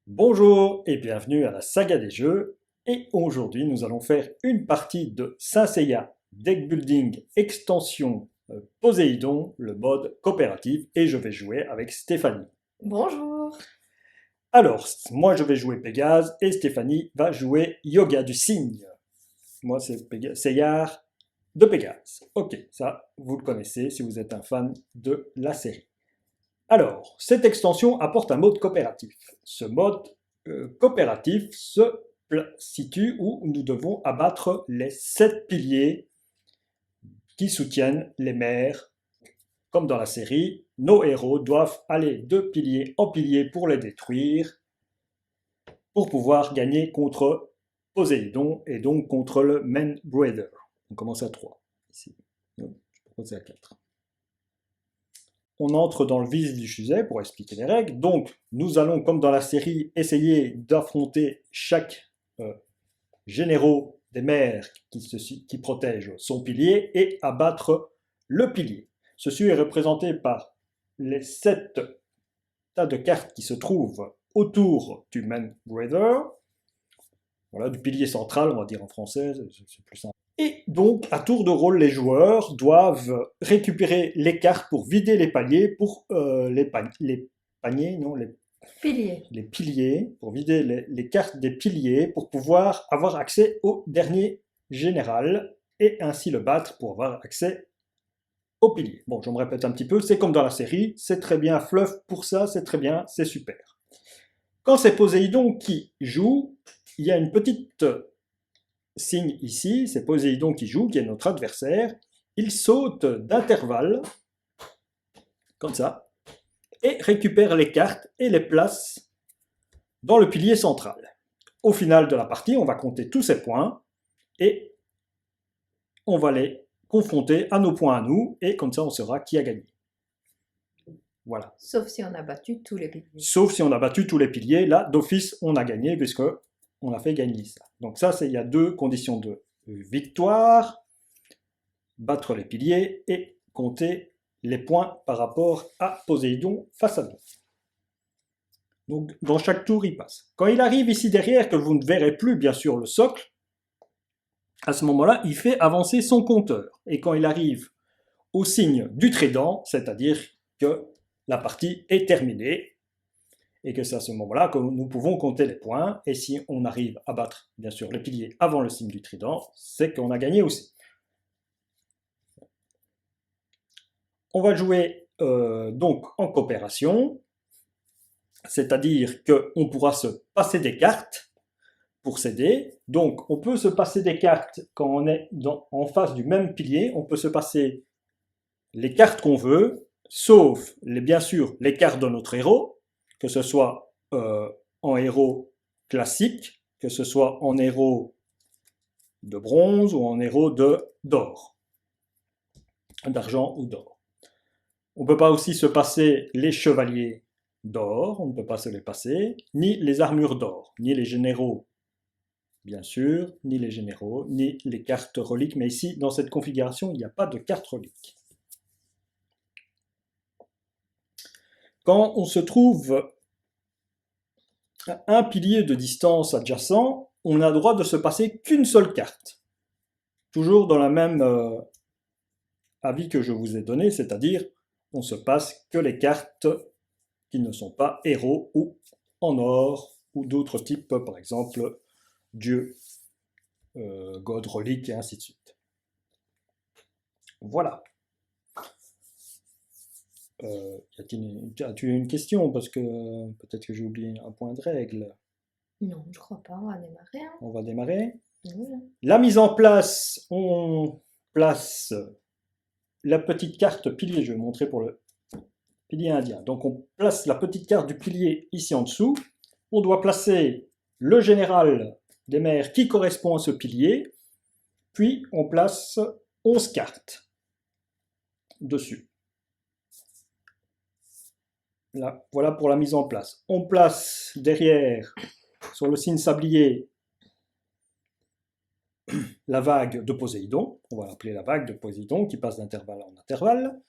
Bonjour et bienvenue à la saga des jeux. Et aujourd'hui, nous allons faire une partie de Saint Seiya Deck Building Extension Poséidon, le mode coopératif, et je vais jouer avec Stéphanie. Bonjour. Alors, moi je vais jouer Pégase et Stéphanie va jouer Yoga du Cygne. Moi c'est Seyar de Pégase. Ok, ça vous le connaissez si vous êtes un fan de la série. Alors, cette extension apporte un mode coopératif. Ce mode coopératif se situe où nous devons abattre les 7 piliers qui soutiennent les mers. Comme dans la série, nos héros doivent aller de pilier en pilier pour les détruire, pour pouvoir gagner contre Poséidon et donc contre le Main Breeder. On commence à 3 ici. Non, je propose à 4. On entre dans le vif du sujet pour expliquer les règles. Donc, nous allons, comme dans la série, essayer d'affronter chaque généraux des mers qui protège son pilier et abattre le pilier. Ceci est représenté par les 7 tas de cartes qui se trouvent autour du Main Breeder. Voilà, du pilier central, on va dire en français, c'est plus simple. Et donc, à tour de rôle, les joueurs doivent récupérer les cartes pour vider les paliers, pour les paniers, non, Pilier. les piliers, pour vider les cartes des piliers, pour pouvoir avoir accès au dernier général, et ainsi le battre pour avoir accès au pilier. Bon, je me répète un petit peu, c'est comme dans la série, c'est très bien, Fluff pour ça, c'est très bien, c'est super. Quand c'est Poséidon qui joue, il y a une petite signe ici, c'est Poséidon qui joue, qui est notre adversaire. Il saute d'intervalle, comme ça, et récupère les cartes et les place dans le pilier central. Au final de la partie, on va compter tous ces points et on va les confronter à nos points à nous, et comme ça on saura qui a gagné. Voilà. Sauf si on a battu tous les piliers. Sauf si on a battu tous les piliers, là d'office on a gagné puisque on a fait gagner ça. Donc ça, il y a deux conditions de victoire, battre les piliers et compter les points par rapport à Poséidon face à nous. Donc dans chaque tour, il passe. Quand il arrive ici derrière, que vous ne verrez plus bien sûr le socle, à ce moment-là, il fait avancer son compteur. Et quand il arrive au signe du trident, c'est-à-dire que la partie est terminée, et que c'est à ce moment-là que nous pouvons compter les points, et si on arrive à battre, bien sûr, les piliers avant le signe du trident, c'est qu'on a gagné aussi. On va jouer donc en coopération, c'est-à-dire qu'on pourra se passer des cartes pour s'aider. Donc on peut se passer des cartes quand on est en face du même pilier, on peut se passer les cartes qu'on veut, sauf bien sûr les cartes de notre héros, que ce soit en héros classique, que ce soit en héros de bronze ou en héros d'or, d'argent ou d'or. On ne peut pas aussi se passer les chevaliers d'or, on ne peut pas se les passer, ni les armures d'or, ni les généraux, bien sûr, ni les généraux, ni les cartes reliques, mais ici, dans cette configuration, il n'y a pas de carte relique. Quand on se trouve à un pilier de distance adjacent, on a le droit de se passer qu'une seule carte. Toujours dans la même avis que je vous ai donné, c'est-à-dire on se passe que les cartes qui ne sont pas héros ou en or ou d'autres types, par exemple Dieu, God, relique et ainsi de suite. Voilà. As-tu une question? Parce que peut-être que j'ai oublié un point de règle. Non, je crois pas, on va démarrer. Hein. On va démarrer. Oui. La mise en place, on place la petite carte pilier, je vais montrer pour le pilier indien. Donc on place la petite carte du pilier ici en dessous. On doit placer le général des mers qui correspond à ce pilier. Puis on place 11 cartes dessus. Là, voilà pour la mise en place. On place derrière, sur le signe sablier, la vague de Poséidon. On va l'appeler la vague de Poséidon qui passe d'intervalle en intervalle.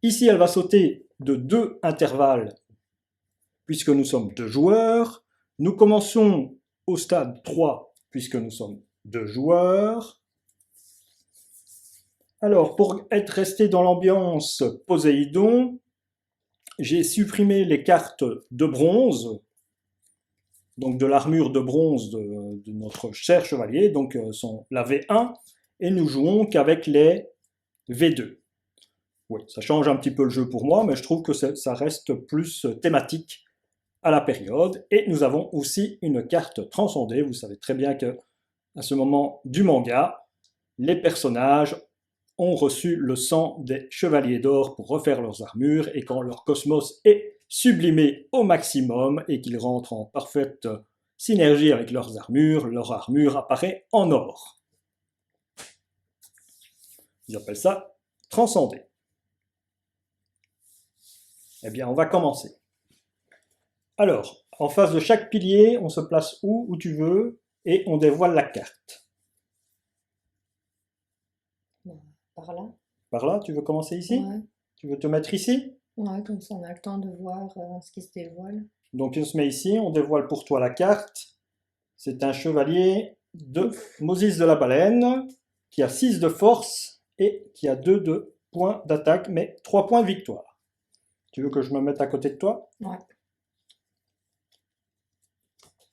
Ici, elle va sauter de 2 intervalles puisque nous sommes 2 joueurs. Nous commençons au stade 3, puisque nous sommes 2 joueurs. Alors, pour être resté dans l'ambiance Poséidon, j'ai supprimé les cartes de bronze, donc de l'armure de bronze de notre cher chevalier, donc sont la V1, et nous jouons qu'avec les V2. Oui, ça change un petit peu le jeu pour moi, mais je trouve que ça reste plus thématique à la période. Et nous avons aussi une carte transcendée. Vous savez très bien que à ce moment du manga, les personnages ont reçu le sang des chevaliers d'or pour refaire leurs armures, et quand leur cosmos est sublimé au maximum et qu'ils rentrent en parfaite synergie avec leur armure apparaît en or. Ils appellent ça transcender. Eh bien, on va commencer. Alors, en face de chaque pilier, on se place où tu veux, et on dévoile la carte. Par là. Par là, tu veux commencer ici? Ouais. Tu veux te mettre ici? Ouais, comme ça on a le temps de voir ce qui se dévoile. Donc on se met ici, on dévoile pour toi la carte. C'est un chevalier de Moses de la Baleine, qui a 6 de force et qui a 2 de points d'attaque, mais 3 points de victoire. Tu veux que je me mette à côté de toi? Ouais.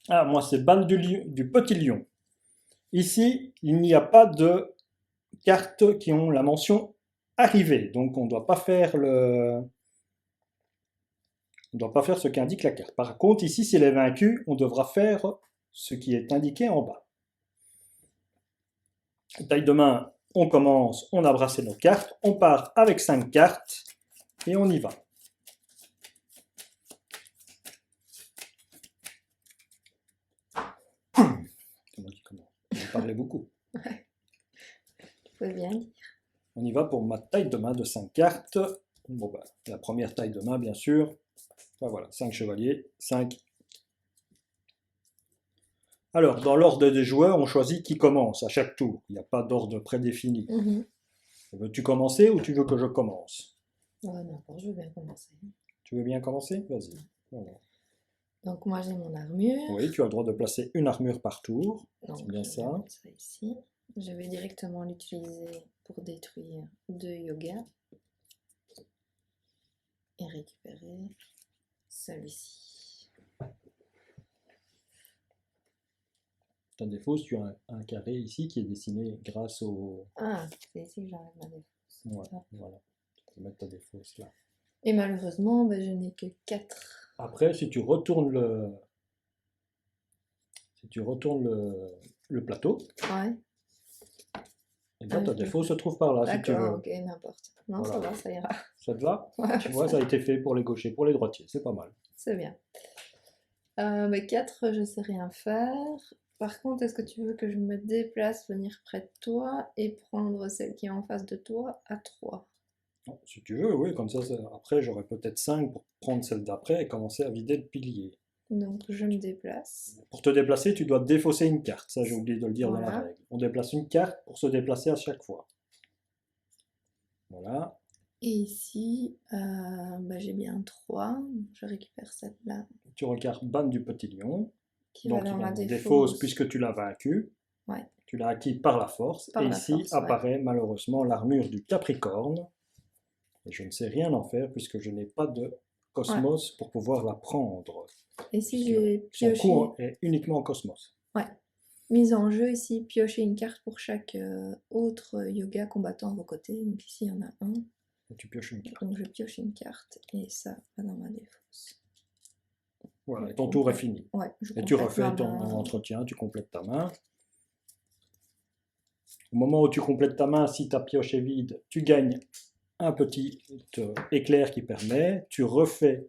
Ah, moi c'est Ban du Petit Lion. Ici, il n'y a pas de cartes qui ont la mention arrivée, donc on ne doit pas faire ce qu'indique la carte. Par contre, ici, s'il est vaincu, on devra faire ce qui est indiqué en bas. Taille de main, on commence, on a brassé nos cartes, on part avec 5 cartes et on y va. C'est moi qui commence. Je parlais beaucoup. Ouais. Tu peux bien dire. On y va pour ma taille de main de 5 cartes. Bon, bah, la première taille de main, bien sûr. Ben voilà, 5 chevaliers, 5. Alors, dans l'ordre des joueurs, on choisit qui commence à chaque tour. Il n'y a pas d'ordre prédéfini. Veux-tu commencer ou tu veux que je commence? Ouais, n'importe, je veux bien commencer. Tu veux bien commencer? Vas-y. Voilà. Donc moi j'ai mon armure. Oui, tu as le droit de placer une armure par tour. Donc C'est bien je vais ça. mettre ça ici. Je vais directement l'utiliser pour détruire 2 yoga. Et récupérer celui-ci. Ta défausse, tu as un carré ici qui est dessiné grâce au... Ah, c'est ici que j'enlève ma défausse. Ouais, Ah. voilà. Tu peux mettre ta défausse là. Et malheureusement, ben, je n'ai que 4. Après, si tu retournes le plateau, Ouais. et bien Ah, ta je peux défausse se trouve par là, si tu veux. D'accord, ok, n'importe. Non, Voilà. ça va, ça ira. Ça te va? Ouais, Tu vois, ça a été fait pour les gauchers, pour les droitiers, c'est pas mal. c'est bien. Mais 4, je sais rien faire. Par contre, est-ce que tu veux que je me déplace, venir près de toi et prendre celle qui est en face de toi à 3? Non, si tu veux, oui, comme ça, après j'aurai peut-être 5 pour prendre celle d'après et commencer à vider le pilier. Donc je me déplace. Pour te déplacer, tu dois défausser une carte, ça j'ai oublié de le dire dans la Voilà. règle. On déplace une carte pour se déplacer à chaque fois. Voilà. Et ici, j'ai bien 3. Je récupère celle-là Tu regardes Ban du Petit Lion. qui Donc va dans il ma a une défausse. défausse puisque tu l'as vaincu. Ouais. Tu l'as acquis par la force. Par et la ici force, ouais. apparaît malheureusement l'armure du Capricorne. Et je ne sais rien en faire puisque je n'ai pas de cosmos pour pouvoir la prendre. Et si Puisque j'ai son pioché, coût est uniquement en cosmos. mise en jeu ici, piocher une carte pour chaque autre yoga combattant à vos côtés. Donc ici, il y en a un. Et tu pioches une carte. Donc je pioche une carte et ça va dans ma défausse. Voilà, et ton tour est fini. Ouais, je Et tu complète refais ma ton main. entretien, tu complètes ta main. Au moment où tu complètes ta main, si ta pioche est vide, tu gagnes un petit éclair qui permet. Tu refais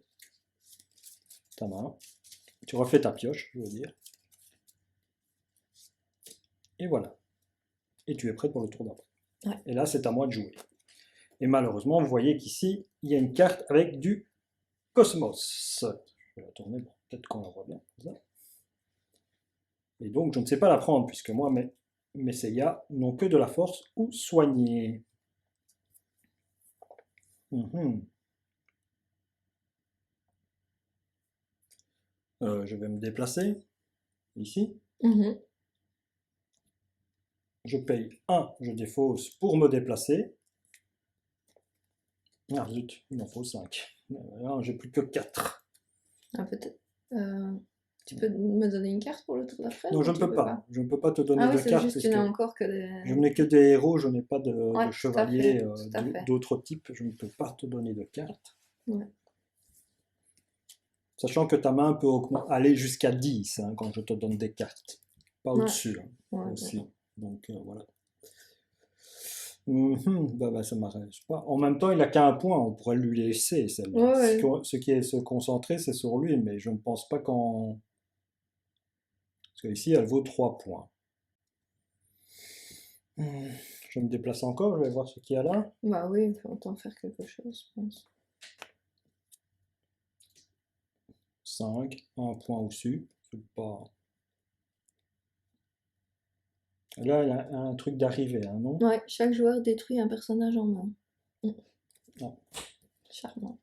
ta main. Tu refais ta pioche, je veux dire. Et voilà. Et tu es prêt pour le tour d'après. Ouais. Et là, c'est à moi de jouer. Et malheureusement, vous voyez qu'ici, il y a une carte avec du cosmos. Je vais la tourner, bon, peut-être qu'on la voit bien. Comme ça. Et donc, je ne sais pas la prendre, puisque moi, mes Seiya n'ont que de la force ou soigner. Je vais me déplacer, ici. Mhm. Je paye 1, je défausse pour me déplacer. Ah zut, il m'en faut 5. J'ai plus que 4. Ah, peut-être. Tu peux me donner une carte pour le tour d'après Non, ou je ne tu peux peux pas. pas? Je ne peux pas te donner Ah oui, de c'est carte juste, tu puisque n'as encore que je des... n'ai que des héros, je n'ai pas de Ouais, tout à chevaliers fait, tout à fait. d'autres types. Je ne peux pas te donner de carte. Ouais. Sachant que ta main peut aller jusqu'à 10 hein, quand je te donne des cartes. Pas Ouais. au-dessus hein, Ouais, aussi. ouais. Donc voilà. Bah, ça m'arrange pas. En même temps, il n'a qu'un point, on pourrait lui laisser celle-là. Ouais, ouais. Ce qui est se concentrer, c'est sur lui, mais je ne pense pas qu'en. Parce qu'ici, elle vaut 3 points. Je me déplace encore, je vais voir ce qu'il y a là. Bah oui, il faut autant faire quelque chose, je pense. 5, un point au-dessus. C'est pas. Là, il y a un truc d'arrivée, hein, non? Ouais, chaque joueur détruit un personnage en main. Non, Charmant.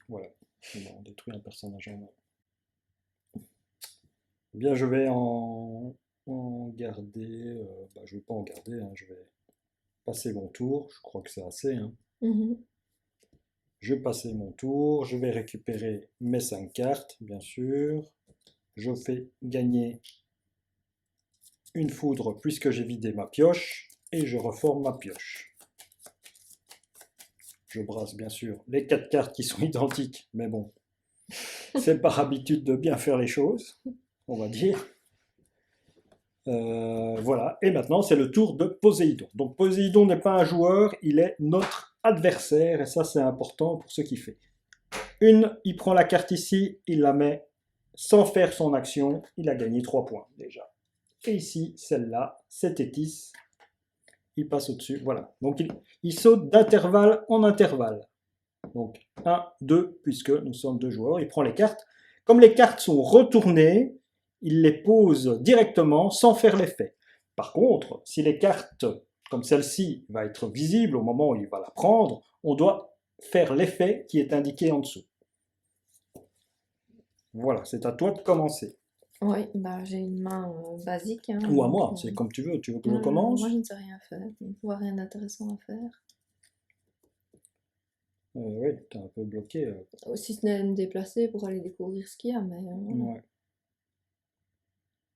voilà. On détruit un personnage en main. Eh bien, je vais en garder. Je ne vais pas en garder, hein, je vais passer mon tour. Je crois que c'est assez, hein. Mhm. Je vais passer mon tour. Je vais récupérer mes 5 cartes, bien sûr. Je fais gagner une foudre puisque j'ai vidé ma pioche. Et je reforme ma pioche. Je brasse bien sûr les 4 cartes qui sont identiques, mais bon, c'est par habitude de bien faire les choses, on va dire. Voilà, et maintenant c'est le tour de Poséidon. Donc Poséidon n'est pas un joueur, il est notre adversaire, et ça c'est important pour ce qu'il fait. Il prend la carte ici, il la met sans faire son action, il a gagné 3 points déjà. Et ici, celle-là, c'est Tétis, il passe au-dessus, voilà. Donc il saute d'intervalle en intervalle. Donc 1, 2, puisque nous sommes 2 joueurs, il prend les cartes. Comme les cartes sont retournées, il les pose directement sans faire l'effet. Par contre, si les cartes, comme celle-ci, va être visible au moment où il va la prendre, on doit faire l'effet qui est indiqué en dessous. Voilà, c'est à toi de commencer. Oui, bah j'ai une main basique, hein, Ou à donc, moi, c'est comme tu veux. Tu veux que je commence? moi je ne sais rien faire, je ne vois rien d'intéressant à faire. Oui, t'es un peu bloqué. Si ce n'est me déplacer pour aller découvrir ce qu'il y a, mais voilà. Ouais.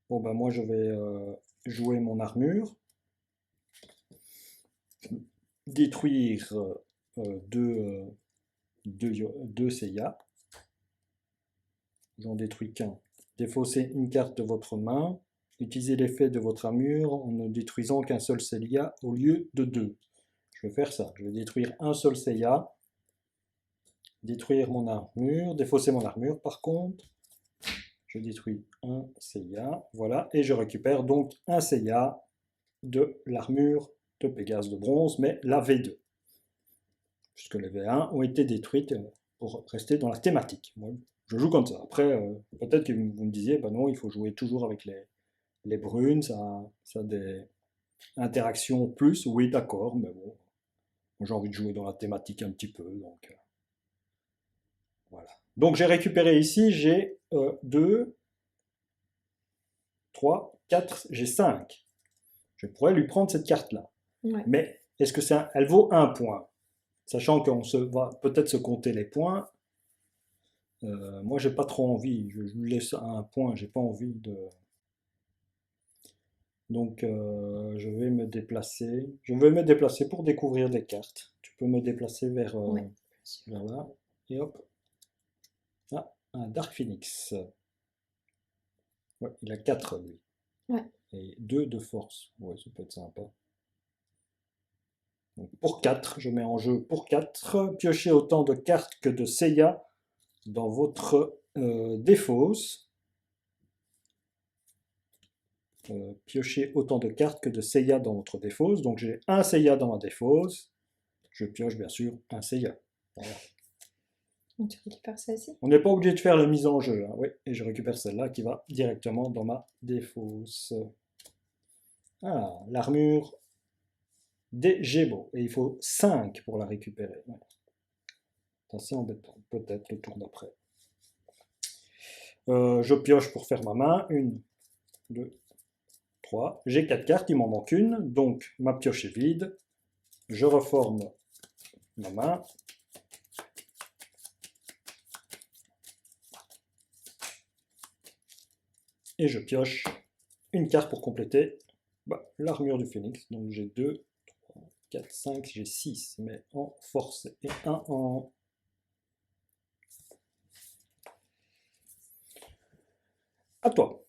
Bon, ben moi, je vais jouer mon armure. Détruire deux Seiya. J'en détruis qu'un. Défausser une carte de votre main. Utilisez l'effet de votre armure en ne détruisant qu'un seul Seiya au lieu de 2. Je vais faire ça. Je vais détruire un seul Seiya. Détruire mon armure. Défausser mon armure par contre. Je détruis un Seiya. Voilà. Et je récupère donc un Seiya de l'armure de Pégase de bronze, mais la V2. Puisque les V1 ont été détruites pour rester dans la thématique. Moi, je joue comme ça. Après, peut-être que vous me disiez, bah non, il faut jouer toujours avec les brunes, ça a des interactions plus. Oui, d'accord, mais bon, j'ai envie de jouer dans la thématique un petit peu, donc voilà. Donc j'ai récupéré ici, j'ai 2, 3, 4, j'ai 5. Je pourrais lui prendre cette carte-là. Ouais. Mais est-ce que elle vaut 1 point? Sachant qu'on va peut-être se compter les points. Moi, j'ai pas trop envie. Je lui laisse un point. J'ai pas envie de. Donc, je vais me déplacer. Je vais me déplacer pour découvrir des cartes. Tu peux me déplacer Ouais. vers là. Et hop. Ah, un Dark Phoenix. Ouais, il a 4 lui. Ouais. Et 2 de force. Ouais, ça peut être sympa. Donc, pour 4, je mets en jeu pour 4. Piochez autant de cartes que de Seiya dans votre défausse. Piochez autant de cartes que de Seiya dans votre défausse. Donc j'ai un Seiya dans ma défausse. Je pioche bien sûr un Seiya. Voilà. Donc tu récupères ça ici? On n'est pas obligé de faire la mise en jeu. Hein. Oui, et je récupère celle-là qui va directement dans ma défausse. Ah, l'armure des Gémeaux. Et il faut 5 pour la récupérer. Ouais. C'est assez embêtant. Peut-être le tour d'après. Je pioche pour faire ma main. 1, 2, 3. J'ai 4 cartes, il m'en manque une. Donc ma pioche est vide. Je reforme ma main. Et je pioche une carte pour compléter l'armure du phénix. Donc j'ai 2, 3, 4, 5, j'ai 6, mais en force et 1 en... À toi.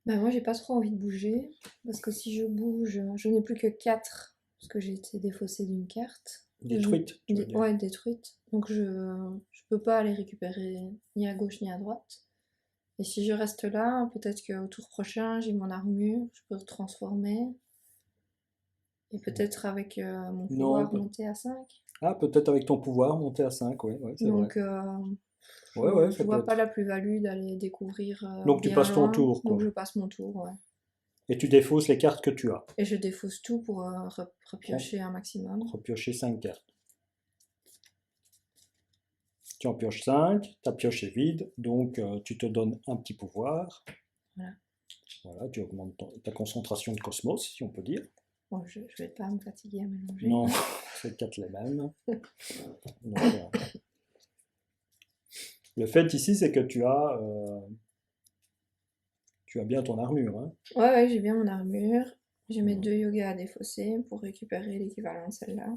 Ben, moi, j'ai pas trop envie de bouger, parce que si je bouge, je n'ai plus que 4 parce que j'ai été défaussée d'une carte. Détruite, tu veux dire. Ouais, détruite. Donc je peux pas aller récupérer ni à gauche ni à droite. Et si je reste là, peut-être qu'au tour prochain, j'ai mon armure, je peux transformer. Et peut-être avec mon Non, pouvoir monter à 5. ah, peut-être avec ton pouvoir monter à 5, oui, ouais, c'est vrai. Donc Ouais, ouais, je ça peut vois pas être. la plus-value d'aller découvrir Donc tu bien passes ton loin. tour, Donc quoi. je passe mon tour, ouais. Et tu défausses les cartes que tu as. Et je défausse tout pour Prends, repiocher un maximum. repiocher 5 cartes. Tu en pioches 5, ta pioche est vide, donc tu te donnes un petit pouvoir. Voilà. Voilà, tu augmentes ta concentration de cosmos, si on peut dire. Bon, je vais pas me fatiguer à mélanger. Non, c'est 4 les mêmes. Donc, le fait ici, c'est que tu as bien ton armure. Hein. Ouais, j'ai bien mon armure. J'ai mes Mhm. 2 yogas à défausser pour récupérer l'équivalent de celle-là.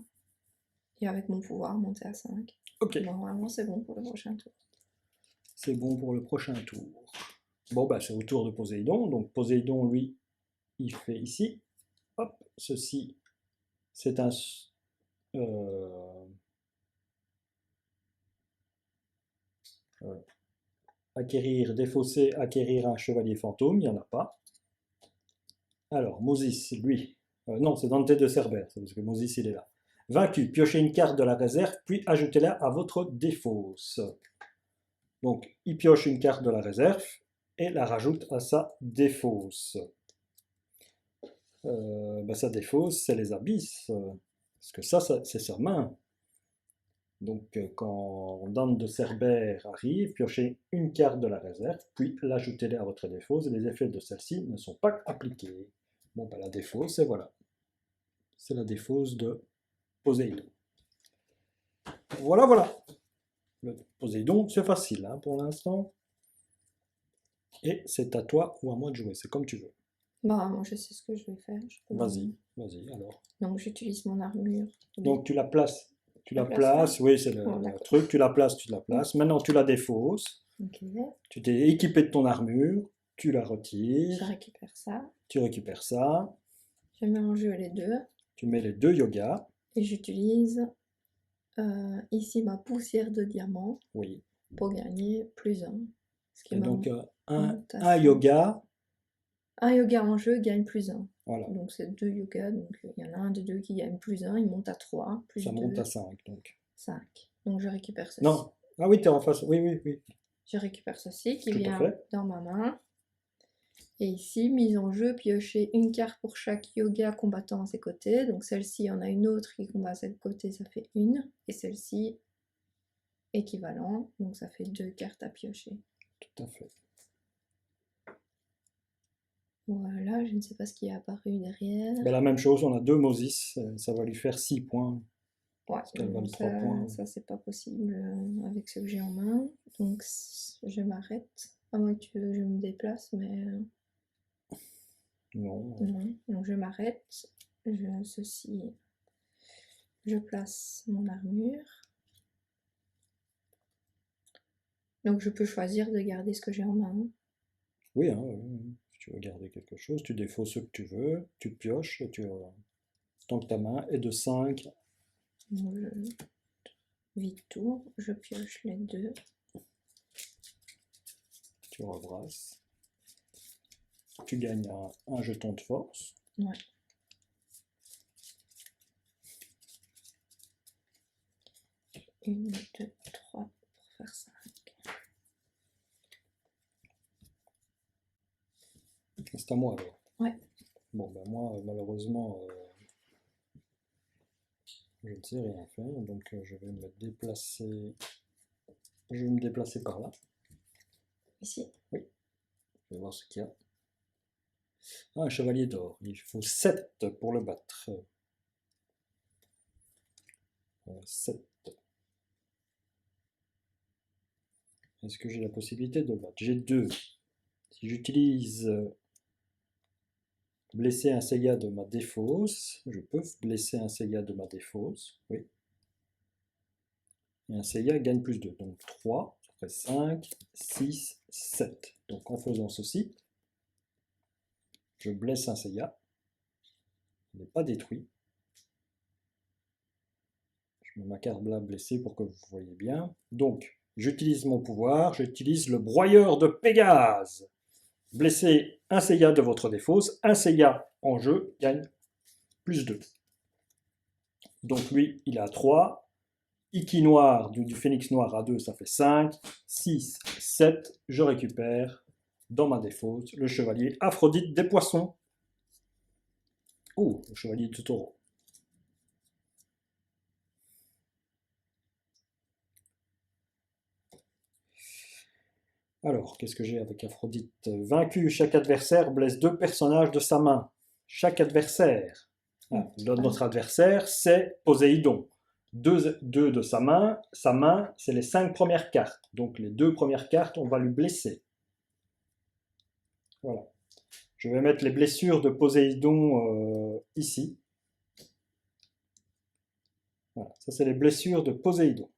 Et avec mon pouvoir, monter à 5. Ok, Normalement, c'est bon pour le prochain tour. c'est bon pour le prochain tour. Bon, bah, c'est au tour de Poséidon. Donc Poséidon, lui, il fait ici. Hop, ceci, c'est un... euh, acquérir, défausser, acquérir un chevalier fantôme, il n'y en a pas. Alors, Moses, lui, non, c'est Dante de Cerbère, c'est parce que Moses, il est là. Vaincu, piochez une carte de la réserve, puis ajoutez-la à votre défausse. Donc, il pioche une carte de la réserve et la rajoute à sa défausse. Sa défausse, c'est les abysses, parce que ça c'est sa main. Donc, quand Dante de Cerbère arrive, piochez une carte de la réserve, puis l'ajoutez-la à votre défausse, et les effets de celle-ci ne sont pas appliqués. Bon, ben, la défausse, et voilà. C'est la défausse de Poséidon. Voilà, voilà. Le Poséidon, c'est facile hein, pour l'instant. Et c'est à toi ou à moi de jouer, c'est comme tu veux. Bah, moi, je sais ce que je vais faire. Vas-y, vas-y alors. Donc, j'utilise mon armure. Donc tu la places. Tu La la place là. places, oui, c'est Oh, le d'accord. truc, tu la places, tu la places. Maintenant tu la défausses. Ok. Tu t'es équipé de ton armure, tu la Je retires, récupère ça. tu récupères ça, Je mets en jeu les deux. tu mets les 2 yogas. Et j'utilise ici ma poussière de diamant Oui. pour gagner +1. Ce qui Et donc monte un à 5. yoga, Un yoga en jeu gagne +1. voilà, Donc c'est 2 yogas, donc il y en a un des deux qui gagne +1, il monte à 3, plus ça 2, monte à 5 donc. 5. Donc je récupère ceci. Non, ah oui, tu es en face, oui, oui, oui, Je récupère ceci qui tout à vient fait. dans ma main. Et ici, mise en jeu, piocher une carte pour chaque yoga combattant à ses côtés. Donc celle-ci, il y en a une autre qui combat à ses côtés, ça fait 1. Et celle-ci, équivalent, donc ça fait 2 cartes à piocher. Tout à fait. Voilà, je ne sais pas ce qui est apparu derrière. Ben, la même chose, on a 2 Moses, ça va lui faire 6 points. Ouais, Parce qu'elle valent 3 ça, points. ça c'est pas possible avec ce que j'ai en main. Donc je m'arrête. À moins que tu veux que je me déplace, mais Non. non. Donc je m'arrête. Je place mon armure. Donc je peux choisir de garder ce que j'ai en main. Oui, hein, si tu veux garder quelque chose, tu défausses ce que tu veux, tu pioches, et tant que ta main est de 5, Donc je vide tout, je pioche les deux. tu rebrasses. Tu gagnes un jeton de force. Ouais. Une, deux, trois pour faire 5. C'est à moi alors. Ouais. Bon, ben moi, malheureusement, je ne sais rien faire, donc je vais me déplacer. Je vais me déplacer par là. Ici. Je vais voir ce qu'il y a. Ah, un chevalier d'or. Il faut 7 pour le battre. 7. Est-ce que j'ai la possibilité de le battre? J'ai 2. Si j'utilise blesser un Seiya de ma défausse, je peux blesser un Seiya de ma défausse. Oui. Et un Seiya gagne plus 2. Donc 3, ça fait 5, 6, 7. Donc en faisant ceci, je blesse un Seiya. Il n'est pas détruit. Je mets ma carte là blessée pour que vous voyez bien. Donc, j'utilise mon pouvoir, j'utilise le broyeur de Pégase. Blessez un Seiya de votre défausse, un Seiya en jeu gagne plus 2. Donc lui, il a 3. Iki noir du phénix noir à 2, ça fait 5. 6, 7. Je récupère dans ma défausse le chevalier Aphrodite des poissons. Oh, le chevalier du taureau. Alors, qu'est-ce que j'ai avec Aphrodite? Vaincu, chaque adversaire blesse 2 personnages de sa main. Chaque adversaire. Ah, notre adversaire, c'est Poséidon. 2 de sa main, c'est les 5 premières cartes. Donc les 2 premières cartes, on va lui blesser. Voilà. Je vais mettre les blessures de Poséidon ici. Voilà. Ça, c'est les blessures de Poséidon.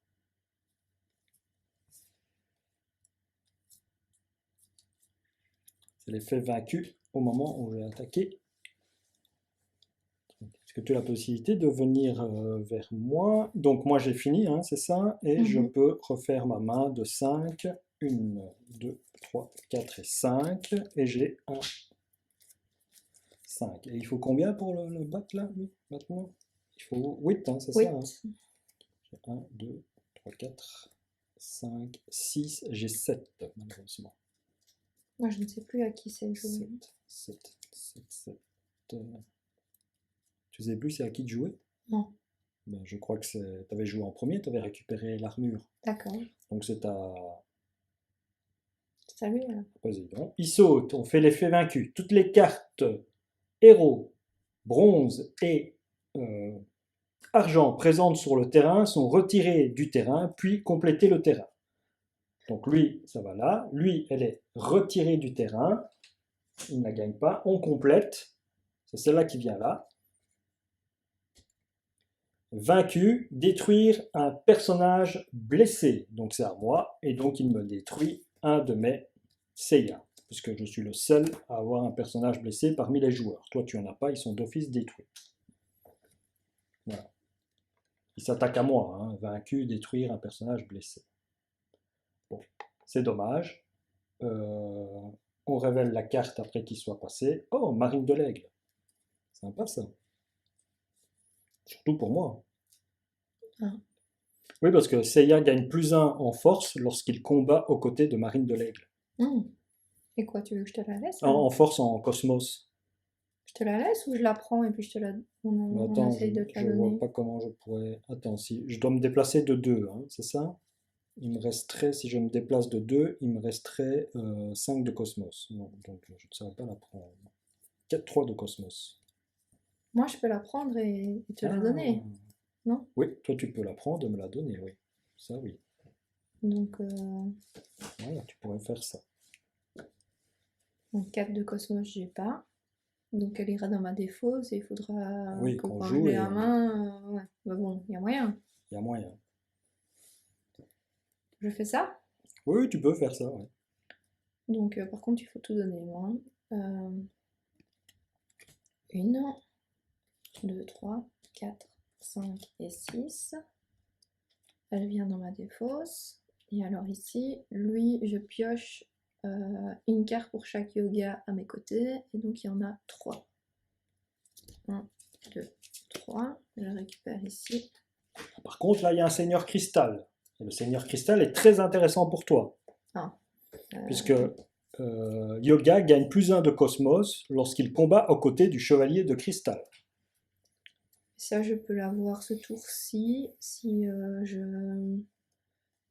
C'est l'effet vaincu au moment où je vais attaquer. Est-ce que tu as la possibilité de venir vers moi? Donc moi j'ai fini, hein, c'est ça, et je peux refaire ma main de 5. 1, 2, 3, 4 et 5, et j'ai un 5. Et il faut combien pour le battre là, lui, maintenant? Il faut 8, hein, c'est ça, hein? J'ai 1, 2, 3, 4, 5, 6, j'ai 7 malheureusement. Moi je ne sais plus à qui c'est joué. 7, 7, 7. Tu sais plus c'est à qui de jouer? Non. Ben, je crois que tu avais joué en premier, tu avais récupéré l'armure. D'accord. Donc c'est à Salut alors. Poséidon. Il saute, on fait l'effet vaincu. Toutes les cartes héros, bronze et argent présentes sur le terrain sont retirées du terrain, puis compléter le terrain. Donc lui, ça va là. Lui, elle est retirée du terrain. Il ne la gagne pas. On complète. C'est celle-là qui vient là. Vaincu, détruire un personnage blessé. Donc c'est à moi. Et donc il me détruit un de mes Seiya. Puisque je suis le seul à avoir un personnage blessé parmi les joueurs. Toi, tu n'en as pas. Ils sont d'office détruits. Voilà. Il s'attaque à moi. Hein. Vaincu, détruire un personnage blessé. Bon, c'est dommage. On révèle la carte après qu'il soit passé. Oh, Marine de l'Aigle. Sympa ça. Surtout pour moi. Ah. Oui, parce que Seiya gagne +1 en force lorsqu'il combat aux côtés de Marine de l'Aigle. Et quoi, tu veux que je te la laisse? En force en cosmos. Je te la laisse ou je la prends et puis je te la... on essaye de te la je donner. vois pas comment je pourrais... Attends, si je dois me déplacer de 2, hein, c'est ça? Il me resterait, si je me déplace de 2, il me resterait 5 de cosmos. Non, donc je ne saurais pas la prendre. 3 de cosmos. Moi, je peux la prendre et te la donner, non? Oui, toi tu peux la prendre et me la donner, oui. Ça, oui. Donc, voilà, tu pourrais faire ça. donc 4 de cosmos, j'ai pas. Donc elle ira dans ma défausse et il faudra Oui, que qu'on quand joue je l'ai et- à main, ouais. Bah bon, il y a moyen. Il y a moyen. Je fais ça. Oui, tu peux faire ça, ouais. Donc par contre, il faut tout donner, moi. 1, 2, 3, 4, 5 et 6. Elle vient dans ma défausse. Et alors ici, lui, je pioche une carte pour chaque yoga à mes côtés. Et donc il y en a 3. 1, 2, 3. Je récupère ici. Par contre, là, il y a un Seigneur Cristal. Et le Seigneur Cristal est très intéressant pour toi. Puisque Yoga gagne +1 de cosmos lorsqu'il combat aux côtés du Chevalier de Cristal. Ça, je peux l'avoir ce tour-ci. Si je...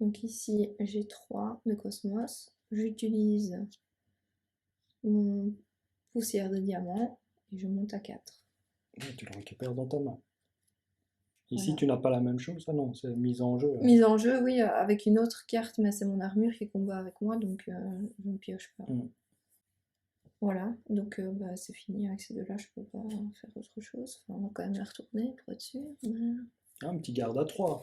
Donc ici, j'ai 3 de cosmos. j'utilise mon poussière de diamant et je monte à 4. Et tu le récupères dans ta main. Ici, Voilà. tu n'as pas la même chose? Ah non, c'est mise en jeu. Hein. Mise en jeu, oui, avec une autre carte, mais c'est mon armure qui combat avec moi, donc je ne pioche pas. Mm. Voilà, donc bah, c'est fini avec ces deux-là, je peux pas faire autre chose. Enfin, on va quand même la retourner pour être sûr, mais... Un petit garde à 3.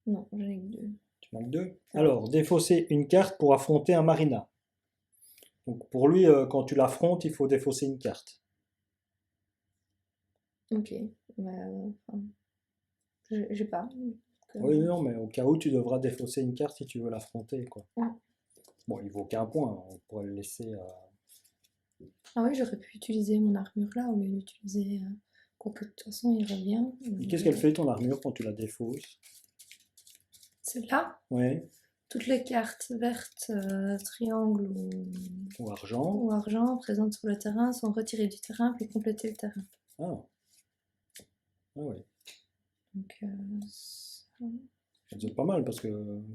Non, j'en ai que 2. Tu n'as que 2. Alors, défausser une carte pour affronter un marina. Donc pour lui, quand tu l'affrontes, il faut défausser une carte. Ok, mais enfin, j'ai pas. Donc, Oui, non, mais au cas où, tu devras défausser une carte si tu veux l'affronter, quoi. ouais. Bon, il vaut qu'un point, on pourrait le laisser à... Ah oui, j'aurais pu utiliser mon armure là au lieu d'utiliser. Quoique de toute façon, il revient. Et qu'est-ce qu'elle fait, ton armure, quand tu la défausses? Celle-là, Oui, toutes les cartes vertes, triangle ou argent. ou argent présentes sur le terrain sont retirées du terrain puis compléter le terrain. Ah, ah oui. Donc, ça- C'est pas mal, parce que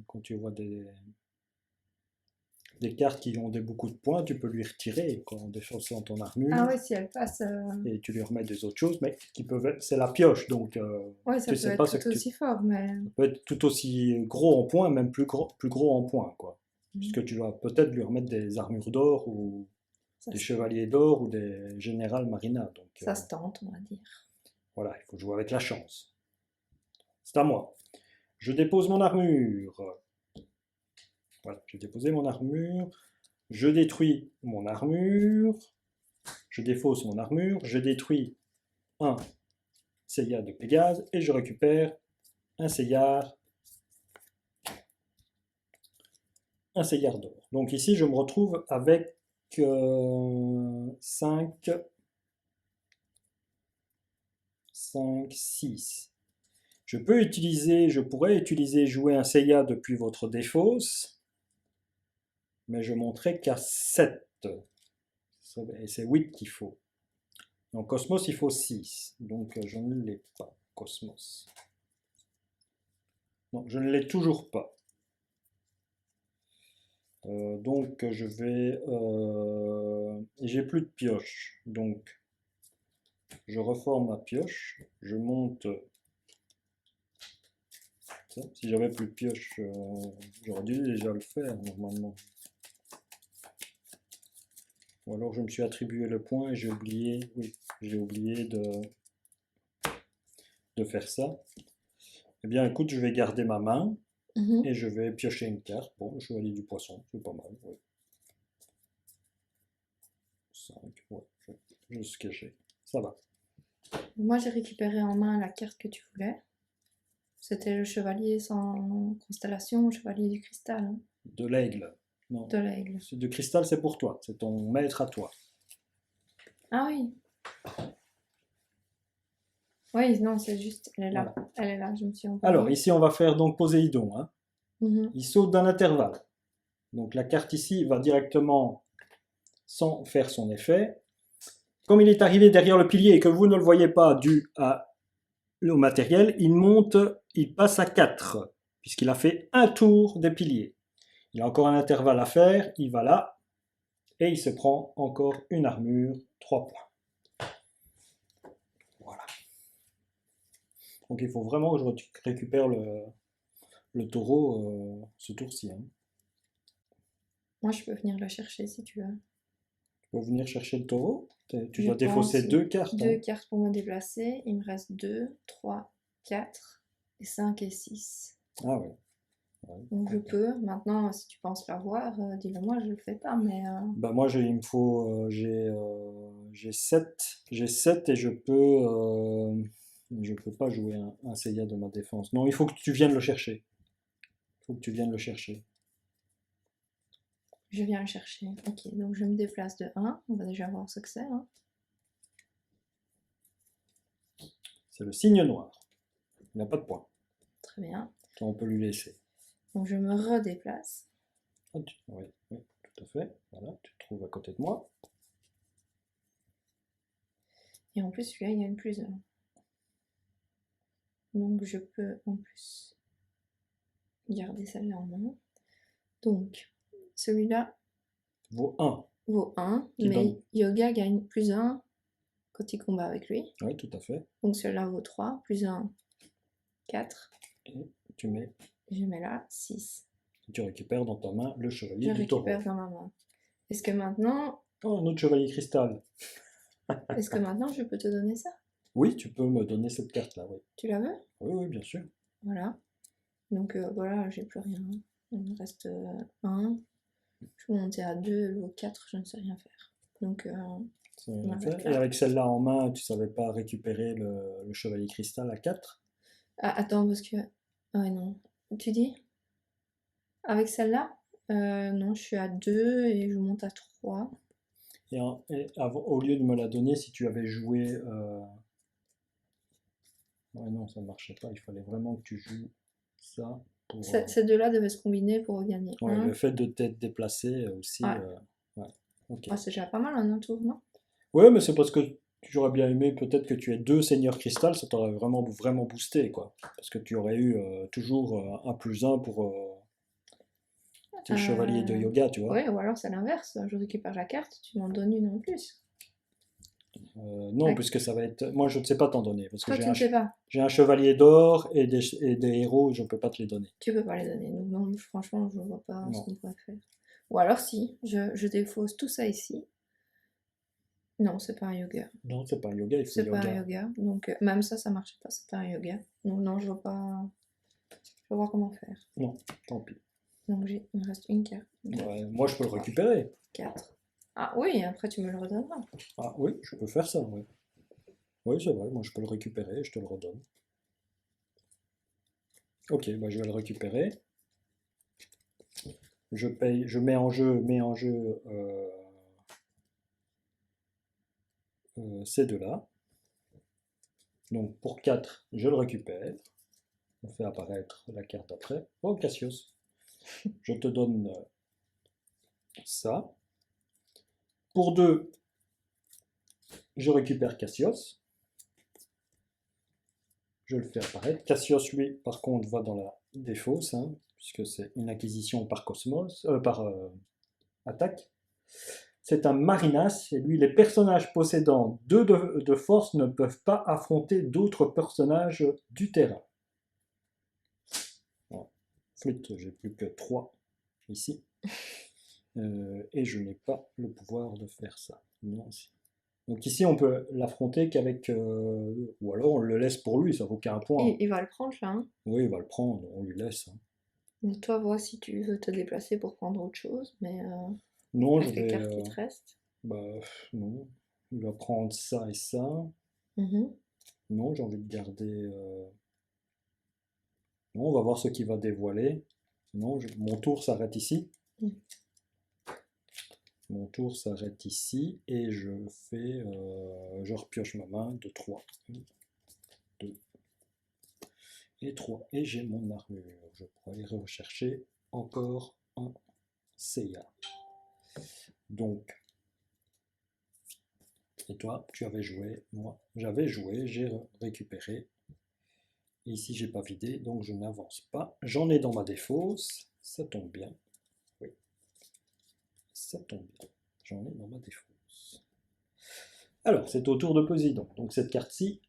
quand tu vois des cartes qui ont beaucoup de points, tu peux lui retirer, quoi, en défaussant ton armure. Ah oui, si elle passe. Et tu lui remets des autres choses, mais qui peuvent être... C'est la pioche, donc Ouais, ça tu peut sais être pas ce tout que tu... aussi fort, mais. Ça peut être tout aussi gros en points, même plus gros en points, quoi. Mhm. Puisque tu vas peut-être lui remettre des armures d'or, ou Ça, des se- chevaliers d'or, ou des générales marina. Donc ça se tente, on va dire. voilà, il faut jouer avec la chance. C'est à moi. Je dépose mon armure. Voilà, j'ai déposé mon armure. Je détruis mon armure. Je défausse mon armure. Je détruis un Seiya de Pégase et je récupère un Seiya d'or. Donc ici, je me retrouve avec 5, 6. Je pourrais utiliser jouer un Seiya depuis votre défausse, mais je monterai qu'à 7. Et c'est 8 qu'il faut. En Cosmos, il faut 6. Donc je ne l'ai pas, Cosmos. Non, je ne l'ai toujours pas. Donc je vais... j'ai plus de pioche. Donc je reforme ma pioche. Je monte... Ça. Si j'avais plus de pioche, j'aurais dû déjà le faire normalement. Ou alors je me suis attribué le point et j'ai oublié... Oui, j'ai oublié de faire ça. Eh bien écoute, je vais garder ma main. Mhm. Et je vais piocher une carte. Bon, le chevalier du poisson, c'est pas mal. Ouais. 5, ouais, juste ce que j'ai. Ça va. Moi, j'ai récupéré en main la carte que tu voulais. C'était le chevalier sans constellation, le chevalier du cristal, hein, De l'aigle. Non. de l'aigle. De cristal, c'est pour toi. C'est ton maître à toi. Ah oui. Oui, non, c'est juste, elle est là. Voilà. Elle est là, je me suis embrouillée. Alors, ici, on va faire donc Poséidon. Hein. Mhm. Il saute d'un intervalle. Donc, la carte ici va directement sans faire son effet. Comme il est arrivé derrière le pilier et que vous ne le voyez pas dû au matériel, il monte, il passe à 4, puisqu'il a fait un tour des piliers. Il a encore un intervalle à faire, il va là, et il se prend encore une armure, 3 points. Voilà. Donc il faut vraiment que je récupère le taureau ce tour-ci. Hein. Moi, je peux venir le chercher si tu veux. Tu peux venir chercher le taureau? Tu Je dois défausser pense 2 cartes. Deux Hein. cartes pour me déplacer. Il me reste 2, 3, 4, et 5 et 6. Ah ouais. Ouais. Donc je peux. Maintenant, si tu penses l'avoir, dis-le moi, je le fais pas, mais... Bah moi il me faut j'ai 7 et je peux pas jouer un Seiya de ma défense. Non, il faut que tu viennes le chercher. Il faut que tu viennes le chercher. Je viens le chercher. Ok, donc je me déplace de 1. On va déjà voir ce que c'est. Hein. C'est le signe noir. Il n'a pas de point. Très bien. Ça, on peut lui laisser. Donc je me redéplace. Ah, oui, oui, tout à fait. Voilà, tu te trouves à côté de moi. Et en plus, celui-là, il y a une plus 1. Donc je peux en plus garder celle-là en main. Donc celui-là Vaut 1. vaut 1, Qui mais donne- Yoga gagne plus 1 quand il combat avec lui. Oui, tout à fait. Donc celui-là vaut 3, plus 1, 4. Et tu mets, Je mets là 6. tu récupères dans ta main le Je chevalier du taureau. récupère dans ma main. Est-ce que maintenant, Oh, un autre chevalier cristal. je peux te donner ça? Oui, tu peux me donner cette carte-là, oui. Tu la veux? Oui, oui, bien sûr. Voilà. Donc voilà, j'ai plus rien. Il me reste 1. Je peux monter à 2, ou 4, je ne sais rien faire. Donc Ça on va arrête faire. Et là. avec celle-là en main, tu savais pas récupérer le chevalier cristal à 4. Ah, attends, parce que... Ah ouais, non. Tu dis? Avec celle-là? Non, je suis à 2 et je monte à 3. Au lieu de me la donner, si tu avais joué... Ouais, non, ça ne marchait pas. Il fallait vraiment que tu joues ça pour... Ces deux-là devaient se combiner pour gagner. Ouais, Hein. le fait de t'être déplacé aussi... Ouais. Ouais, ok. Ah, c'est déjà pas mal en un tour, non? Ouais, mais c'est parce que j'aurais bien aimé peut-être que tu aies 2 seigneurs cristal, ça t'aurait vraiment, vraiment boosté, quoi. Parce que tu aurais eu toujours un plus un pour tes chevaliers de yoga, tu vois. Oui, ou alors c'est l'inverse. Je récupère la carte, tu m'en donnes une en plus. Non, Ouais. puisque ça va être... Moi, je ne sais pas t'en donner, parce que Toi, tu ne sais pas. j'ai un chevalier d'or et des héros, je ne peux pas te les donner. Tu peux pas les donner. Donc, non, franchement, je vois pas ce Non. qu'on pourrait faire. Ou alors, si, je défausse tout ça ici. Non, c'est pas un yoga. Non, c'est pas un yoga, il faut C'est pas un yoga. yoga. Donc, même ça marchait pas. C'est pas un yoga. Donc, non, je vois pas. Je vois comment faire. Non, tant pis. Donc, il me reste une carte. Ouais, moi, je peux le récupérer. 4. Ah oui, après, tu me le redonneras. Ah oui, je peux faire ça, oui. Oui, c'est vrai, moi, je peux le récupérer, je te le redonne. Ok, bah, je vais le récupérer. Je mets en jeu ces deux-là. Donc pour 4, je le récupère. On fait apparaître la carte après. Oh, Cassius. Je te donne ça. Pour 2, je récupère Cassius. Je le fais apparaître. Cassius, lui, par contre, va dans la défausse, hein, puisque c'est une acquisition par attaque. C'est un Marinas, et lui, les personnages possédant 2 de force ne peuvent pas affronter d'autres personnages du terrain. Bon, flûte, j'ai plus que 3 ici. Et je n'ai pas le pouvoir de faire ça. Non, donc ici, on peut l'affronter qu'avec... ou alors on le laisse pour lui, ça vaut qu'un point. Il va le prendre là. Hein. Oui, il va le prendre, on lui laisse. Hein. Donc, toi, vois si tu veux te déplacer pour prendre autre chose. Mais Non, je avec les vais... cartes qui te restent. Bah, non. Il va prendre ça et ça. Mhm. Non, j'ai envie de garder... Non, on va voir ce qu'il va dévoiler. Non, mon tour s'arrête ici. Mm. Mon tour s'arrête ici et je fais... je repioche ma main de 3. 2 et 3. Et j'ai mon armure. Je pourrais aller rechercher encore un Seiya. Donc... Et toi, tu avais joué, moi j'avais joué, j'ai récupéré. Et ici, j'ai pas vidé, donc je n'avance pas. J'en ai dans ma défausse, ça tombe bien. Oui, ça tombe bien. J'en ai dans ma défausse. Alors, c'est au tour de Poséidon. Donc cette carte-ci,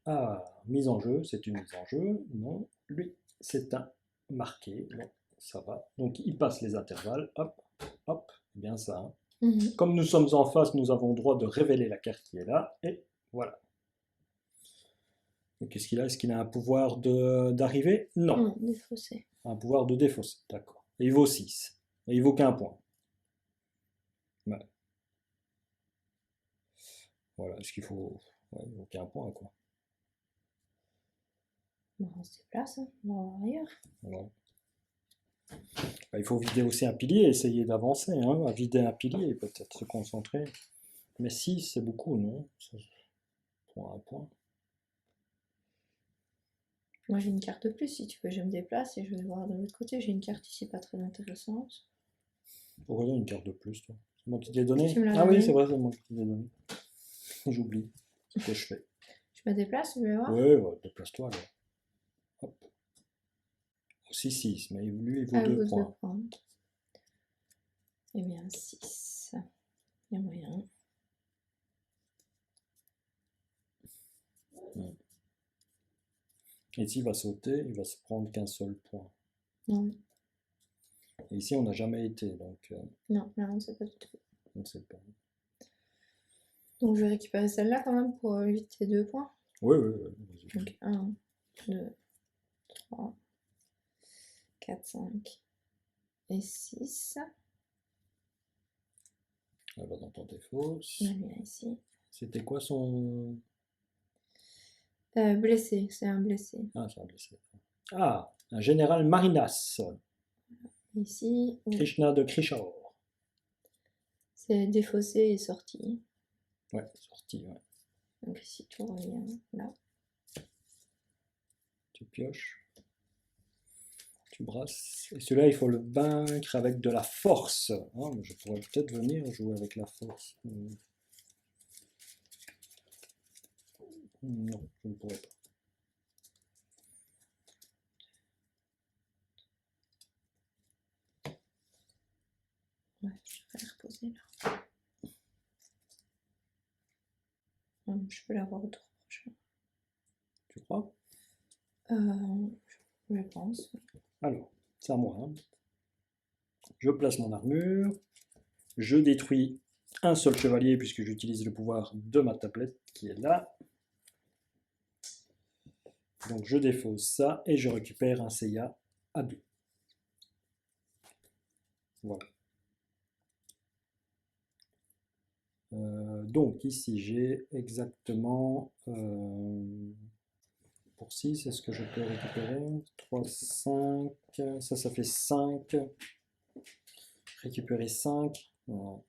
mise en jeu, c'est une mise en jeu. Non, lui, c'est un marqué. Non, ça va. Donc il passe les intervalles. Hop, hop, bien ça. Hein. Mhm. Comme nous sommes en face, nous avons le droit de révéler la carte qui est là. Et voilà. Qu'est-ce qu'il a? Est-ce qu'il a un pouvoir d'arriver? Non. Défaussé. Un pouvoir de défausser. D'accord. Et il vaut 6. Et il vaut qu'un point. Ouais. Voilà. Est-ce qu'il faut... Ouais, il vaut qu'un point, quoi. Bon, on se déplace, hein. On va voir ailleurs. Ouais. Bah, il faut vider aussi un pilier, essayer d'avancer, hein, à vider un pilier, peut-être se concentrer. Mais 6, c'est beaucoup, non? Pour un point. Moi j'ai une carte de plus, si tu veux, je me déplace et je vais voir de l'autre côté. J'ai une carte ici pas très intéressante. Pourquoi donner une carte de plus, toi? C'est moi qui te l'ai donné? Tu me l'as Ah oui, donné. c'est vrai, c'est moi qui te l'ai donné. J'oublie ce que je fais. Je me déplace, je vais voir. Ouais, ouais, déplace-toi alors. Hop. Aussi 6, mais lui, il vaut Ah, 2 vous points. devez prendre. Eh bien, 6. Il y a moyen. Ici, il va sauter, il va se prendre qu'un seul point. Non, Et ici, on n'a jamais été, donc non, là, on ne sait pas du tout. on ne sait pas. Donc, je vais récupérer celle-là quand même pour éviter 2 points. Oui, oui, oui. Vas-y. Donc, 1, 2, 3, 4, 5 et 6. Elle va dans ton défausse. On a mis un ici. C'était quoi son... Blessé, c'est un blessé. Ah, c'est un blessé. Ah, un général Marinas, Ici, oui, Krishna de Krishor. c'est défaussé et sorti. Ouais, sorti, ouais. Donc ici, tout revient là. Tu pioches, tu brasses. Et celui-là, il faut le vaincre avec de la force. Ah, mais je pourrais peut-être venir jouer avec la force. Non, je ne pourrais pas. Ouais, je vais reposer là. Je peux l'avoir au tour prochain. Tu crois? Je pense. Alors, c'est à moi. Hein. Je place mon armure. Je détruis un seul chevalier puisque j'utilise le pouvoir de ma tablette qui est là. Donc je défausse ça et je récupère un Seiya à 2. Voilà. Donc ici j'ai exactement pour 6, est-ce que je peux récupérer 3, 5, ça fait 5. Récupérer 5. Non.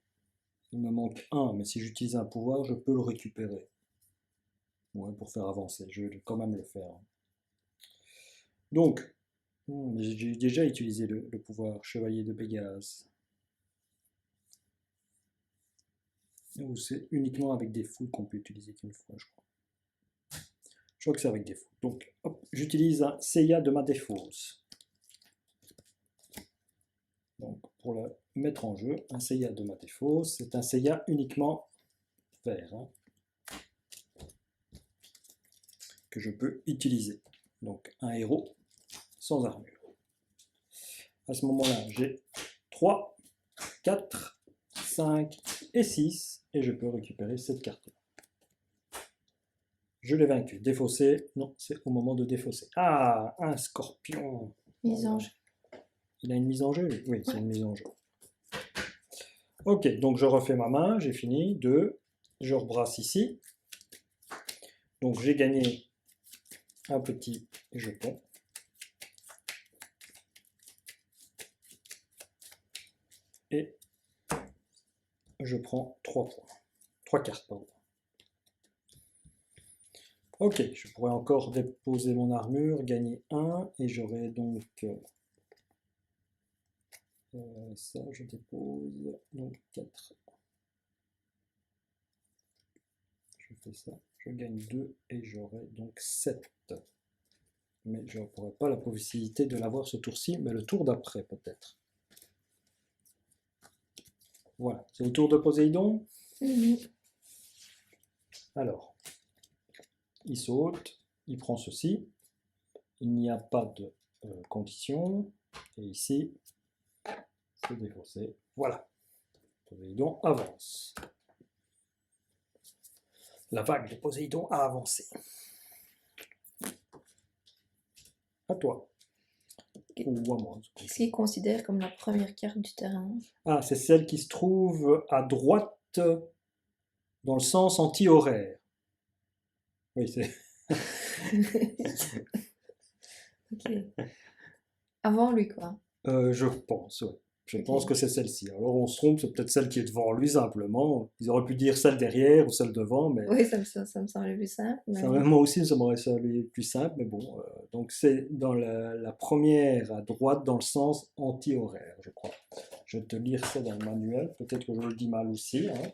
Il me manque 1, mais si j'utilise un pouvoir, je peux le récupérer. Ouais, pour faire avancer, je vais quand même le faire. Donc, j'ai déjà utilisé le pouvoir Chevalier de Pégase. Ou c'est uniquement avec des fous qu'on peut utiliser qu'une fois, je crois. Je crois que c'est avec des fous. Donc, j'utilise un Seiya de ma défausse. Donc, pour le mettre en jeu, un Seiya de ma défausse, c'est un Seiya uniquement vert. Hein, que je peux utiliser. Donc, un héros sans armure. À ce moment-là, j'ai 3, 4, 5 et 6, et je peux récupérer cette carte. Je l'ai vaincu. Défaussé, non, c'est au moment de défausser. Ah, un scorpion. Mise en jeu. Il a une mise en jeu? Oui, c'est une mise en jeu. Ok, donc je refais ma main, j'ai fini. 2, je rebrasse ici. Donc j'ai gagné un petit jeton. Et je prends 3 points. 3 cartes, pardon. Ok, je pourrais encore déposer mon armure, gagner 1, et j'aurai donc ça, je dépose, donc 4. Je fais ça, je gagne 2, et j'aurai donc 7. Mais je n'aurai pas la possibilité de l'avoir ce tour-ci, mais le tour d'après peut-être. Voilà, c'est le tour de Poséidon. Alors, il saute, il prend ceci, il n'y a pas de condition, et ici, c'est défaussé. Voilà, Poséidon avance. La vague de Poséidon a avancé. À toi. Ou à moi. Qu'est-ce qu'il considère comme la première carte du terrain? Ah, c'est celle qui se trouve à droite dans le sens anti-horaire. Oui, c'est... Ok. Avant lui, quoi. je pense, ouais. Je Ok. pense que c'est celle-ci. Alors on se trompe, c'est peut-être celle qui est devant lui simplement. Ils auraient pu dire celle derrière ou celle devant, mais Oui, ça me semblait plus simple. Mais... moi aussi ça m'aurait semblé plus simple, mais bon. Donc c'est dans la première à droite dans le sens anti-horaire, je crois. Je vais te lire ça dans le manuel, peut-être que je le dis mal aussi, hein,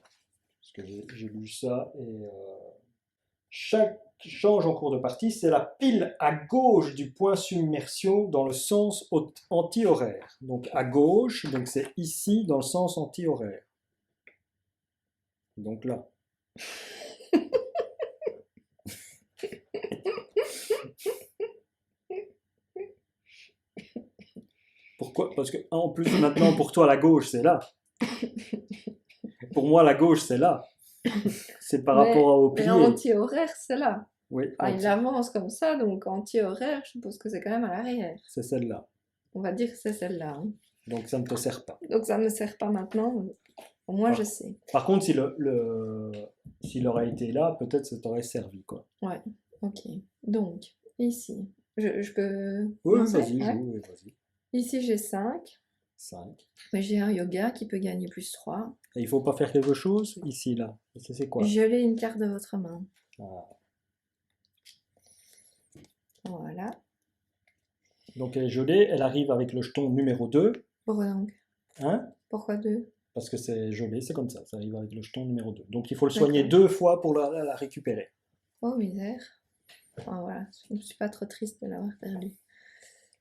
parce que j'ai lu ça et Chaque change en cours de partie, c'est la pile à gauche du point submersion dans le sens anti-horaire. Donc à gauche, donc c'est ici dans le sens anti-horaire. Donc là. Pourquoi? Parce que en plus maintenant pour toi la gauche c'est là. Pour moi la gauche c'est là. C'est par rapport au Mais pied. anti-horaire, c'est là. Oui, Enfin, il avance comme ça, donc anti-horaire, je suppose que c'est quand même à l'arrière. c'est celle-là. On va dire que c'est celle-là. Hein. Donc ça ne te sert pas. Donc ça ne me sert pas maintenant. Au moins, je sais. Par contre, s'il aurait été là, peut-être ça t'aurait servi, quoi. Ouais, ok. Donc, ici, je peux Oui, commencer? vas-y, Ouais. joue, vas-y. Ici, j'ai 5. 5. Mais j'ai un yoga qui peut gagner plus 3. Et il faut pas faire quelque chose ici, là. C'est quoi? Gelez une carte de votre main. Ah. Voilà. Donc elle est gelée, elle arrive avec le jeton numéro 2. Pourquoi donc? Hein? Pourquoi 2? Parce que c'est gelé, c'est comme ça arrive avec le jeton numéro 2. Donc il faut le soigner D'accord. 2 fois pour la récupérer. Oh, misère. Enfin, voilà, je ne suis pas trop triste de l'avoir perdu.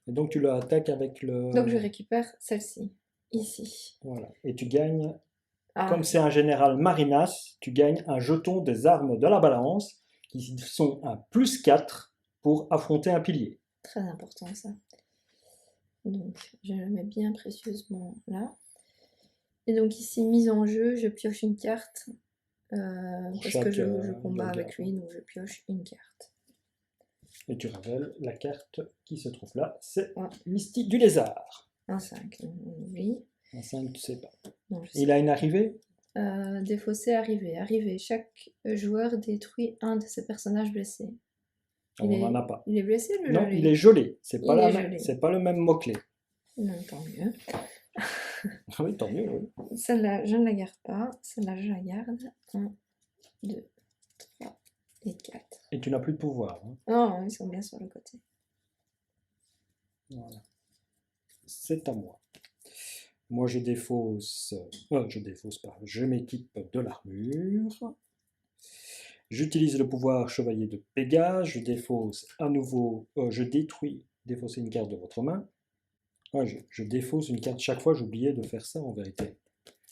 Et donc tu l'attaques avec le... Donc je récupère celle-ci, ici. Voilà. Et tu gagnes, Ah, comme c'est un général Marinas, tu gagnes un jeton des armes de la balance, qui sont un plus 4 pour affronter un pilier. très important ça. Donc je le mets bien précieusement là. Et donc ici, mise en jeu, je pioche une carte. Parce que je combats avec lui, donc je pioche une carte. Et tu révèles la carte qui se trouve là, c'est Mystique du Lézard. Un 5, oui. Un 5, tu sais pas. Non, je sais. Il a une arrivée? Défaussé, arrivé. Arrivé. Chaque joueur détruit un de ses personnages blessés. On n'en a pas. Il est blessé, le Non, gelé? il est gelé. C'est pas, gelé. pas le même mot-clé. Non, tant mieux. Oui, tant mieux. Oui. Celle-là, je ne la garde pas. Celle-là, je la garde. 1, 2, 3 et 4. Et tu n'as plus de pouvoir. Hein. Oh, ils sont bien sur le côté. Voilà. C'est à moi. Moi, je défausse pas. Je m'équipe de l'armure. J'utilise le pouvoir Chevalier de Pégase. Je défausse à nouveau. Je détruis. Défausser une carte de votre main. Ah, je défausse une carte. Chaque fois, j'oubliais de faire ça en vérité.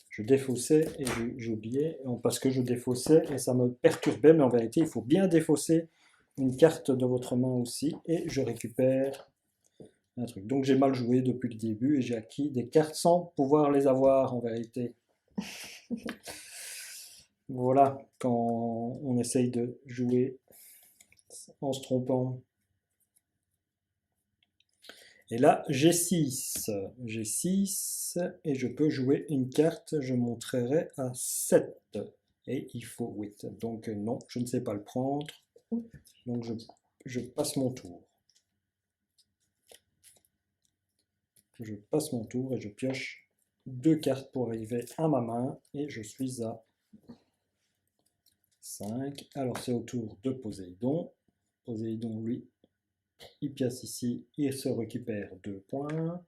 Je défaussais et j'oubliais parce que je défaussais et ça me perturbait. Mais en vérité, il faut bien défausser une carte de votre main aussi. Et je récupère un truc. Donc j'ai mal joué depuis le début et j'ai acquis des cartes sans pouvoir les avoir en vérité. Voilà, quand on essaye de jouer en se trompant. Et là, j'ai 6. J'ai 6 et je peux jouer une carte, je monterai à 7. Et il faut 8. Donc non, je ne sais pas le prendre. Donc je passe mon tour. Je passe mon tour et je pioche 2 cartes pour arriver à ma main. Et je suis à 5. Alors c'est au tour de Poséidon. Poséidon, lui, il pioche ici, il se récupère 2 points.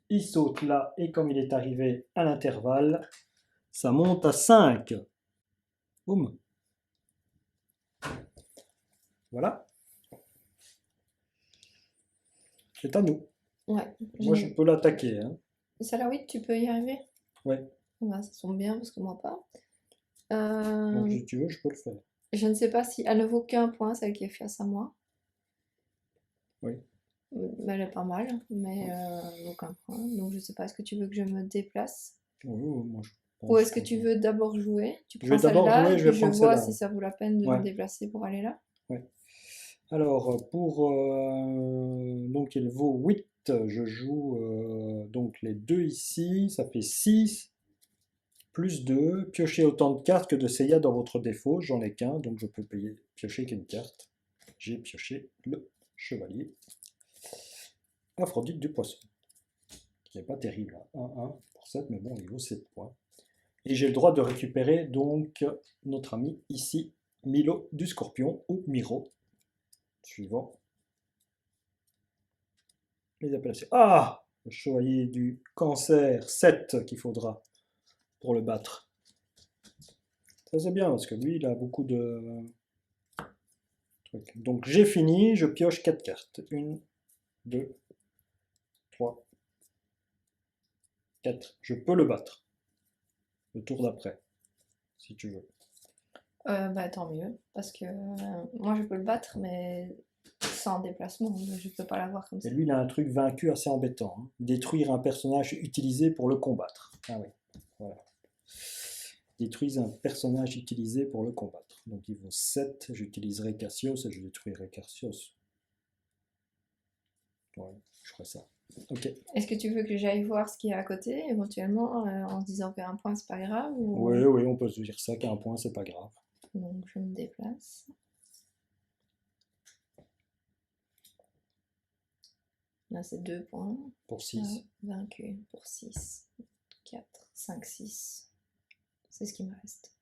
Il saute là et comme il est arrivé à l'intervalle, ça monte à 5. Boum. Voilà. C'est à nous. Ouais. Moi, je peux l'attaquer. Hein. Celle-là, oui, tu peux y arriver? Ouais. Ouais, ça tombe bien parce que moi pas. Donc, si tu veux, je peux le faire. Je ne sais pas si elle ne vaut qu'un point, celle qui est face à moi. Oui. Mais elle est pas mal, mais elle vaut qu'un point. Donc je ne sais pas, est-ce que tu veux que je me déplace? Oui, moi, je pense Ou est-ce que tu veux d'abord jouer? Tu Je vais prends d'abord celle-là, jouer, et je vais puis prendre je vois celle-là. si ça vaut la peine de Ouais. me déplacer pour aller là. Ouais. Alors, donc il vaut 8. Je joue donc les 2 ici, ça fait 6. Plus 2. Piochez autant de cartes que de Seiya dans votre défaut. J'en ai qu'un, donc je peux piocher qu'une carte. J'ai pioché le chevalier. Aphrodite du poisson. Qui n'est pas terrible. 1-1 pour 7, mais bon, il vaut 7 points. Et j'ai le droit de récupérer donc notre ami ici, Milo du Scorpion, ou Miro. Suivant les appellations. Ah! Le chevalier du cancer, 7 qu'il faudra pour le battre. Ça c'est bien, parce que lui, il a beaucoup de truc. Donc j'ai fini, je pioche 4 cartes. 1, 2, 3, 4. Je peux le battre. Le tour d'après, si tu veux. Bah tant mieux, parce que moi je peux le battre, mais sans déplacement, je peux pas l'avoir comme ça. Et lui, il a un truc vaincu assez embêtant, hein. Détruire un personnage utilisé pour le combattre. Ah oui, voilà. Détruise un personnage utilisé pour le combattre. Donc il vaut 7, j'utiliserai Cassios et je détruirai Cassios. Ouais, je ferai ça. Ok. Est-ce que tu veux que j'aille voir ce qu'il y a à côté, éventuellement, en se disant qu'un point c'est pas grave ou... Oui, oui, on peut se dire ça, qu'un point, c'est pas grave. Donc je me déplace. Là c'est 2 points. Pour 6. Vaincu pour 6. 4, 5, 6. C'est ce qui me reste.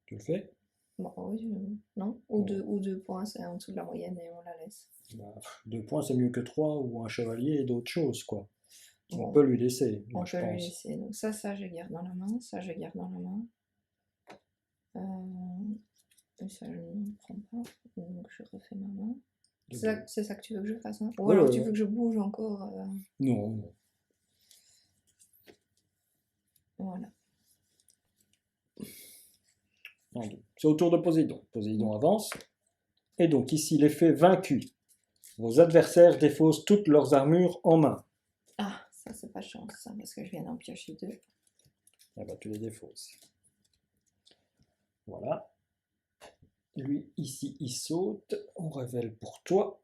Tu le fais? Bon, oui, non? Ou 2 points, c'est en dessous de la moyenne et on la laisse. Bah, 2 points, c'est mieux que 3 ou un chevalier et d'autres choses, quoi. On Bon, peut lui laisser, on moi, je peut lui pense. laisser. Donc ça je garde dans la main. Ça, je garde dans la main. Et ça, je ne prends pas. Donc je refais ma main. C'est ça que tu veux que je fasse, hein? Ou Ouais, alors ouais, tu ouais. veux que je bouge encore Non, non. Voilà. C'est au tour de Poséidon. Poséidon avance. Et donc ici, l'effet vaincu. Vos adversaires défaussent toutes leurs armures en main. Ah, ça c'est pas chance, ça, parce que je viens d'en piocher 2. Ah bah tu les défausses. Voilà. Lui, ici, il saute. On révèle pour toi.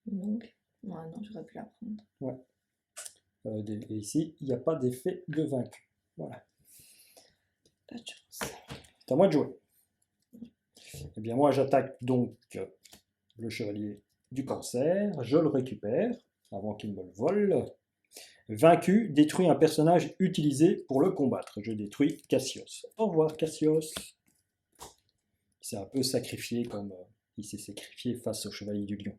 Donc, ouais, non, j'aurais pu la prendre. Ouais. Et ici, il n'y a pas d'effet de vaincu. Voilà. Pas de chance. C'est à moi de jouer. Eh bien, moi, j'attaque donc le chevalier du cancer. Je le récupère avant qu'il me le vole. Vaincu, détruit un personnage utilisé pour le combattre. Je détruis Cassios. Au revoir, Cassios. Il s'est un peu sacrifié comme il s'est sacrifié face au chevalier du lion.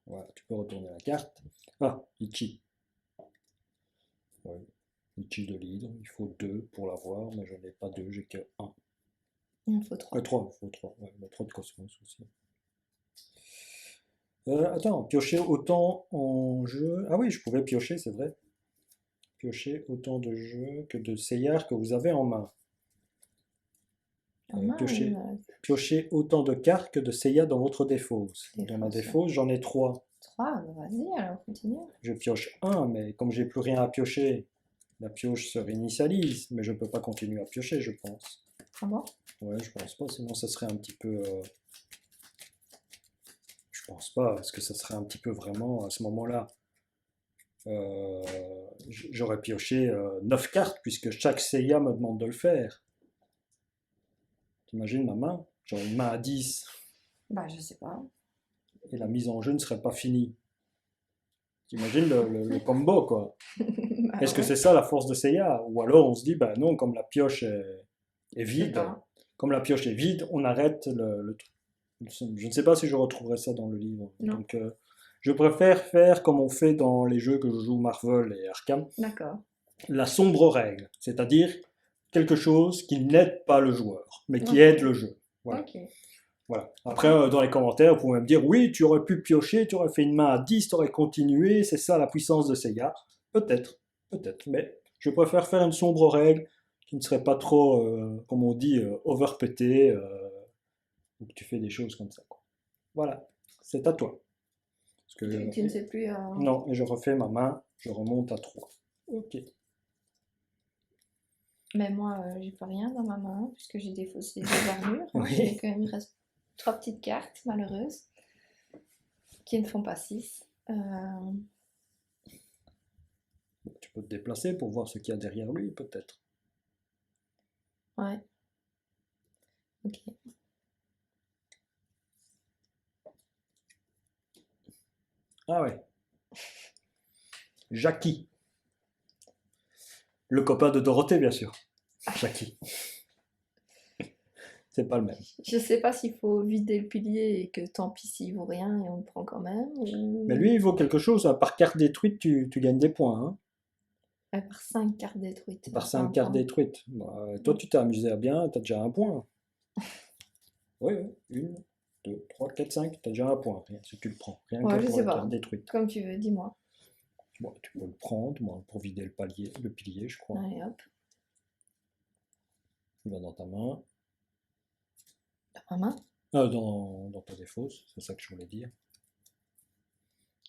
Voilà, tu peux retourner la carte. Ah, Ichi. Ouais, Ichi de l'hydre. Il faut 2 pour l'avoir, mais je n'ai pas 2, j'ai que 1. Il en faut 3. 3, il faut 3. Ouais, il y a 3 de cosmos aussi. Attends, piocher autant en jeu. Ah oui, je pouvais piocher, c'est vrai. Piocher autant de jeux que de seillards que vous avez en main. Piocher autant de cartes que de seillards dans votre défausse. Dans ma défausse, j'en ai 3. 3, vas-y, alors continue. Je pioche 1, mais comme j'ai plus rien à piocher, la pioche se réinitialise, mais je ne peux pas continuer à piocher, je pense. Ah bon? Ouais, je pense pas, sinon ça serait un petit peu... Je pense pas, parce que ça serait un petit peu vraiment, à ce moment-là, j'aurais pioché 9 cartes, puisque chaque Seiya me demande de le faire. T'imagines ma main? J'aurais une main à 10. Bah, je sais pas. Et la mise en jeu ne serait pas finie. T'imagines le combo, quoi. Bah, Est-ce que ouais. c'est ça la force de Seiya? Ou alors on se dit, bah non, comme la pioche est Je sais vide, pas. comme la pioche est vide, on arrête le truc. Je ne sais pas si je retrouverai ça dans le livre. Non. Donc, je préfère faire comme on fait dans les jeux que je joue Marvel et Arkham, D'accord. la sombre règle, c'est-à-dire quelque chose qui n'aide pas le joueur, mais qui Ok. aide le jeu. Voilà. Ok. Voilà. Après, dans les commentaires, vous pouvez me dire, oui, tu aurais pu piocher, tu aurais fait une main à 10, tu aurais continué, c'est ça la puissance de Seiya. Peut-être, peut-être, mais je préfère faire une sombre règle qui ne serait pas trop, comme on dit, overpétée, ou que tu fais des choses comme ça, quoi. Voilà, c'est à toi. Parce que, Tu ne sais plus. non, et je refais ma main, je remonte à 3. Ok. Mais moi, j'ai pas rien dans ma main, puisque j'ai défaussé 2 armures. Hein. Oui. Et quand même, il reste 3 petites cartes, malheureuses, qui ne font pas 6. Tu peux te déplacer pour voir ce qu'il y a derrière lui, peut-être. Ouais. Ok. Ah ouais. Jackie. Le copain de Dorothée, bien sûr. Jackie. C'est pas le même. Je sais pas s'il faut vider le pilier et que tant pis s'il vaut rien et on le prend quand même. Ou... Mais lui, il vaut quelque chose, hein. Par carte détruite, tu gagnes des points, hein. Par 5 cartes détruites. Par Enfin, 5 cartes pardon. détruites. Bah, toi, tu t'es amusé à bien, tu as déjà un point. Oui, oui. 1, 2, 3, 4, 5, tu as déjà un point. Rien, si tu le prends. Rien que Ouais, je pour sais la carte pas. détruite. Comme tu veux, dis-moi. Bon, tu peux le prendre, moi, pour vider le pilier, je crois. Allez, hop. Il va dans ta main. Dans ma main. Dans ta défausse, c'est ça que je voulais dire.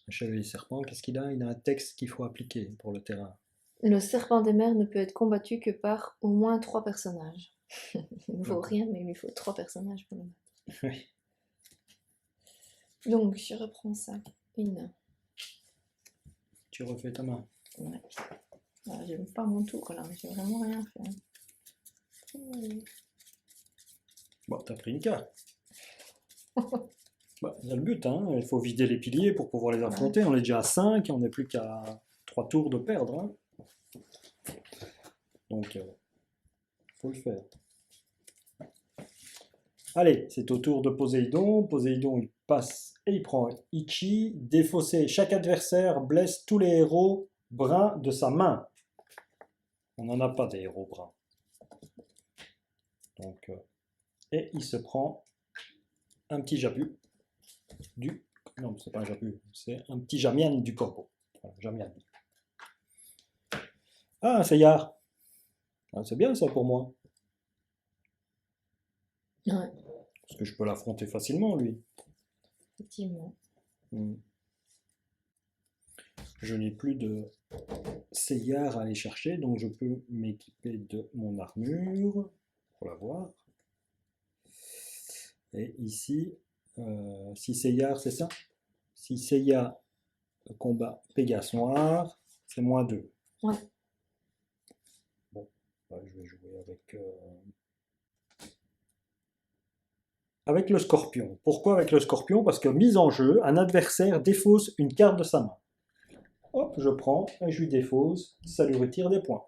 Le chevalier serpent, qu'est-ce qu'il a? Il a un texte qu'il faut appliquer pour le terrain. Le serpent des mers ne peut être combattu que par au moins 3 personnages. Il ne faut rien, mais il lui faut 3 personnages pour le battre. Oui. Donc, je reprends ça. Une. Tu refais ta main. Ouais. Alors, j'ai même pas mon tour là, j'ai vraiment rien fait. Bon, t'as pris une carte. Bah, c'est le but, hein. Il faut vider les piliers pour pouvoir les affronter. On est déjà à 5 et on n'est plus qu'à 3 tours de perdre, hein. Donc, faut le faire. Allez, c'est au tour de Poséidon. Poséidon, il passe et il prend Ichi. Défausser, chaque adversaire blesse tous les héros bruns de sa main. On n'en a pas des héros bruns. Donc, et il se prend un petit Japu. Non, c'est pas un Japu, c'est un petit Jamian du corbeau. Voilà, Jamian. Ah, un Seyar. Ah, c'est bien ça pour moi. Ouais, Parce que je peux l'affronter facilement, lui. effectivement. Hmm. Je n'ai plus de Seyar à aller chercher, donc je peux m'équiper de mon armure pour l'avoir. Et ici, si Seyar, c'est ça? Si Seiya combat Pégase noir, c'est -2. Ouais. Bon, bah, je vais jouer avec le scorpion. Pourquoi avec le scorpion? Parce que mise en jeu, un adversaire défausse une carte de sa main. Hop, je prends et je lui défausse, ça lui retire des points.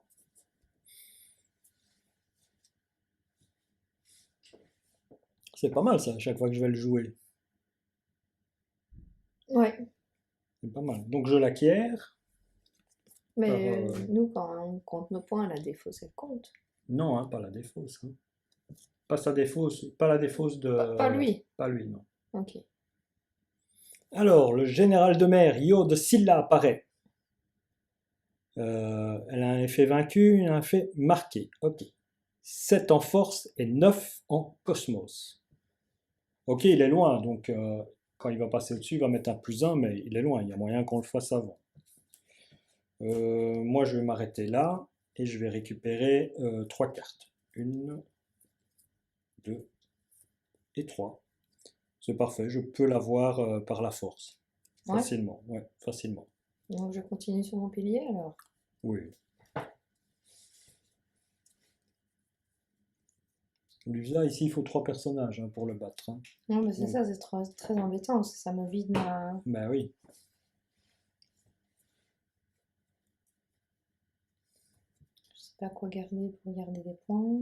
C'est pas mal ça, à chaque fois que je vais le jouer. Ouais. C'est pas mal. Donc je l'acquiers. Mais nous, quand on compte nos points, la défausse, elle compte. Non, hein, pas la défausse, hein. Pas sa défausse, pas la défausse de. Pas lui. Pas lui, non. Ok. Alors, le général de mer, Io de Silla apparaît. Elle a un effet vaincu, un effet marqué. Ok. 7 en force et 9 en cosmos. Ok, il est loin, donc quand il va passer au-dessus, il va mettre un +1, mais il est loin, il y a moyen qu'on le fasse avant. Moi, je vais m'arrêter là et je vais récupérer 3 cartes. 1, 2 et 3. C'est parfait, je peux l'avoir par la force. Ouais. Facilement, ouais, facilement. Donc je continue sur mon pilier alors. Oui. L'usa, ici, il faut 3 personnages hein, pour le battre, hein. Non, mais c'est Donc, ça, c'est très embêtant, parce que ça me vide ma. ben oui. Je sais pas quoi garder pour garder des points.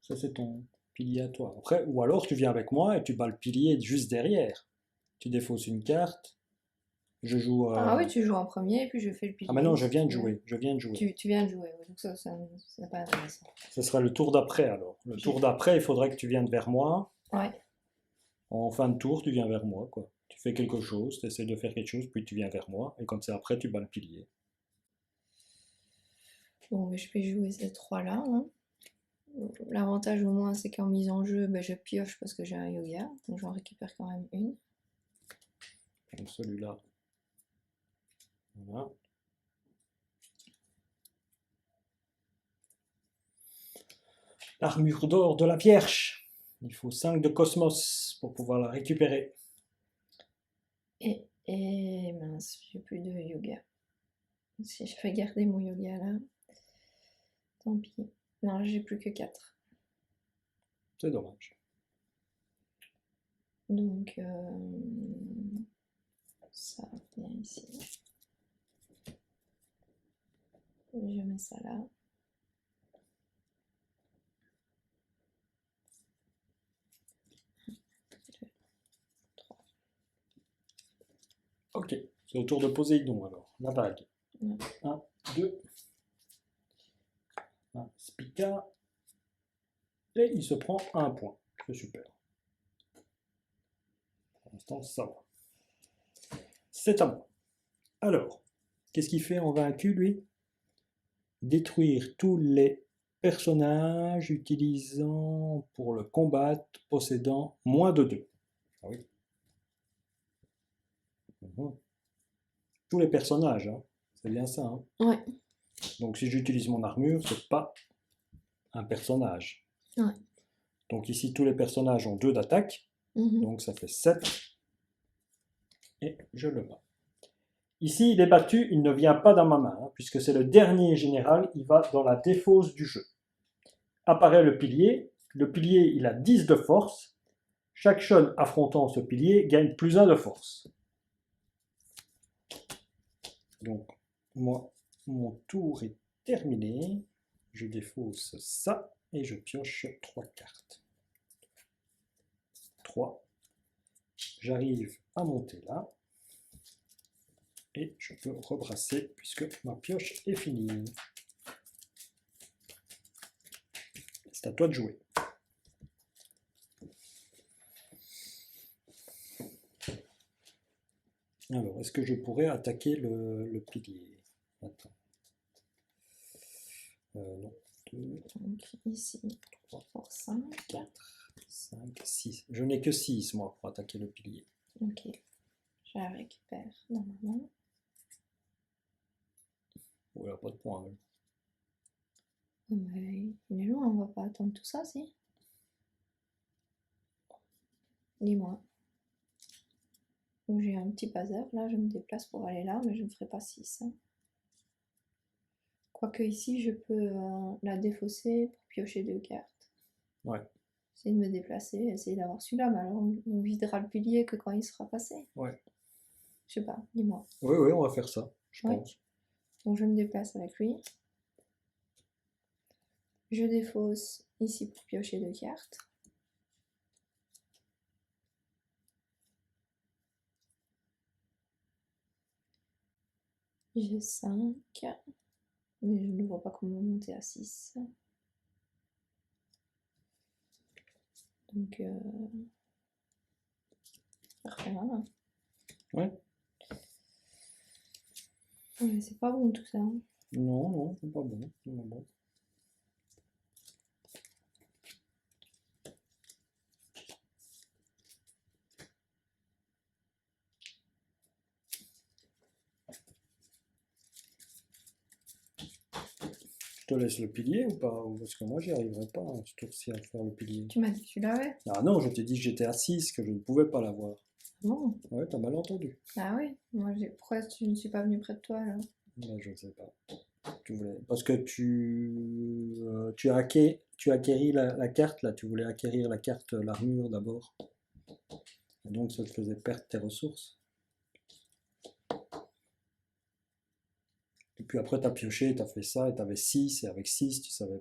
Ça, c'est ton pilier à toi. Après, ou alors, tu viens avec moi et tu bats le pilier juste derrière. Tu défausses une carte. Je joue. Ah oui, tu joues en premier, puis je fais le pilier. Ah, mais non, je si viens de tu veux. jouer. Je viens de jouer. Tu viens de jouer, ouais, donc ça c'est pas intéressant. Ce sera le tour d'après alors. Le tour d'après, il faudrait que tu viennes vers moi. Ouais. En fin de tour, tu viens vers moi, quoi. Tu fais quelque chose, tu essaies de faire quelque chose, puis tu viens vers moi. Et quand c'est après, tu bats le pilier. Bon, mais je vais jouer ces trois-là, hein. L'avantage au moins, c'est qu'en mise en jeu, ben, je pioche parce que j'ai un yoga, donc j'en récupère quand même une. Donc celui-là. Voilà. L'armure d'or de la Vierge. Il faut 5 de cosmos pour pouvoir la récupérer. Et mince, j'ai plus de yoga. Si je fais garder mon yoga là, tant pis. Non, j'ai plus que 4. C'est dommage. Donc, ça vient ici. Je mets ça là. Ok, c'est au tour de Poséidon alors. La vague. Ouais. 1, 2. Un spica. Et il se prend 1 point. C'est super. Pour l'instant, ça va. C'est à moi. Alors, qu'est-ce qu'il fait en vaincu, lui? Détruire tous les personnages utilisant pour le combattre possédant moins de 2. Ah oui. Tous les personnages, hein. C'est bien ça. Hein. Ouais. Donc si j'utilise mon armure, c'est pas un personnage. Ouais. Donc ici, tous les personnages ont 2 d'attaque. Donc ça fait 7. Et je le bats. Ici, il est battu, il ne vient pas dans ma main, hein, puisque c'est le dernier général, il va dans la défausse du jeu. Apparaît le pilier. Le pilier, il a 10 de force. Chaque chaîne affrontant ce pilier gagne plus 1 de force. Donc, moi, mon tour est terminé. Je défausse ça et je pioche 3 cartes. 3. J'arrive à monter là. Et je peux rebrasser puisque ma pioche est finie. C'est à toi de jouer. Alors, est-ce que je pourrais attaquer le pilier? Attends. Non. 2, Donc ici, 3 pour 5. 4, 5, 6. Je n'ai que 6, moi, pour attaquer le pilier. Ok. Je la récupère normalement. Oh, il n'y a pas de point. Hein. Mais il est loin, on va pas attendre tout ça, si? Dis-moi. J'ai un petit buzzer, là, je me déplace pour aller là, mais je ne ferai pas 6. Hein. Quoique ici, je peux la défausser pour piocher 2 cartes. Ouais. Essayer de me déplacer, essayer d'avoir celui-là, mais alors on videra le pilier que quand il sera passé. Ouais. Je sais pas, dis-moi. Oui, oui, on va faire ça, je pense. Donc je me déplace avec lui. Je défausse ici pour piocher 2 cartes. J'ai 5, mais je ne vois pas comment monter à 6. Donc, rien. Ouais. Ouais, c'est pas bon tout ça. Hein. Non, non, c'est pas bon. C'est pas bon. Je te laisse le pilier ou pas? Parce que moi, j'y arriverai pas, hein, ce tour-ci, à faire le pilier. Tu m'as dit que tu l'avais. Ah non, je t'ai dit que j'étais à 6, que je ne pouvais pas l'avoir. Bon. Ouais, t'as mal entendu. Ah oui. Moi, pourquoi tu ne suis pas venu près de toi là? Ben, je ne sais pas. Tu voulais... Parce que tu as acquéri la carte, là. Tu voulais acquérir la carte, l'armure d'abord. Et donc, ça te faisait perdre tes ressources. Et puis après, tu as pioché, tu as fait ça, et tu avais 6, et avec 6, tu savais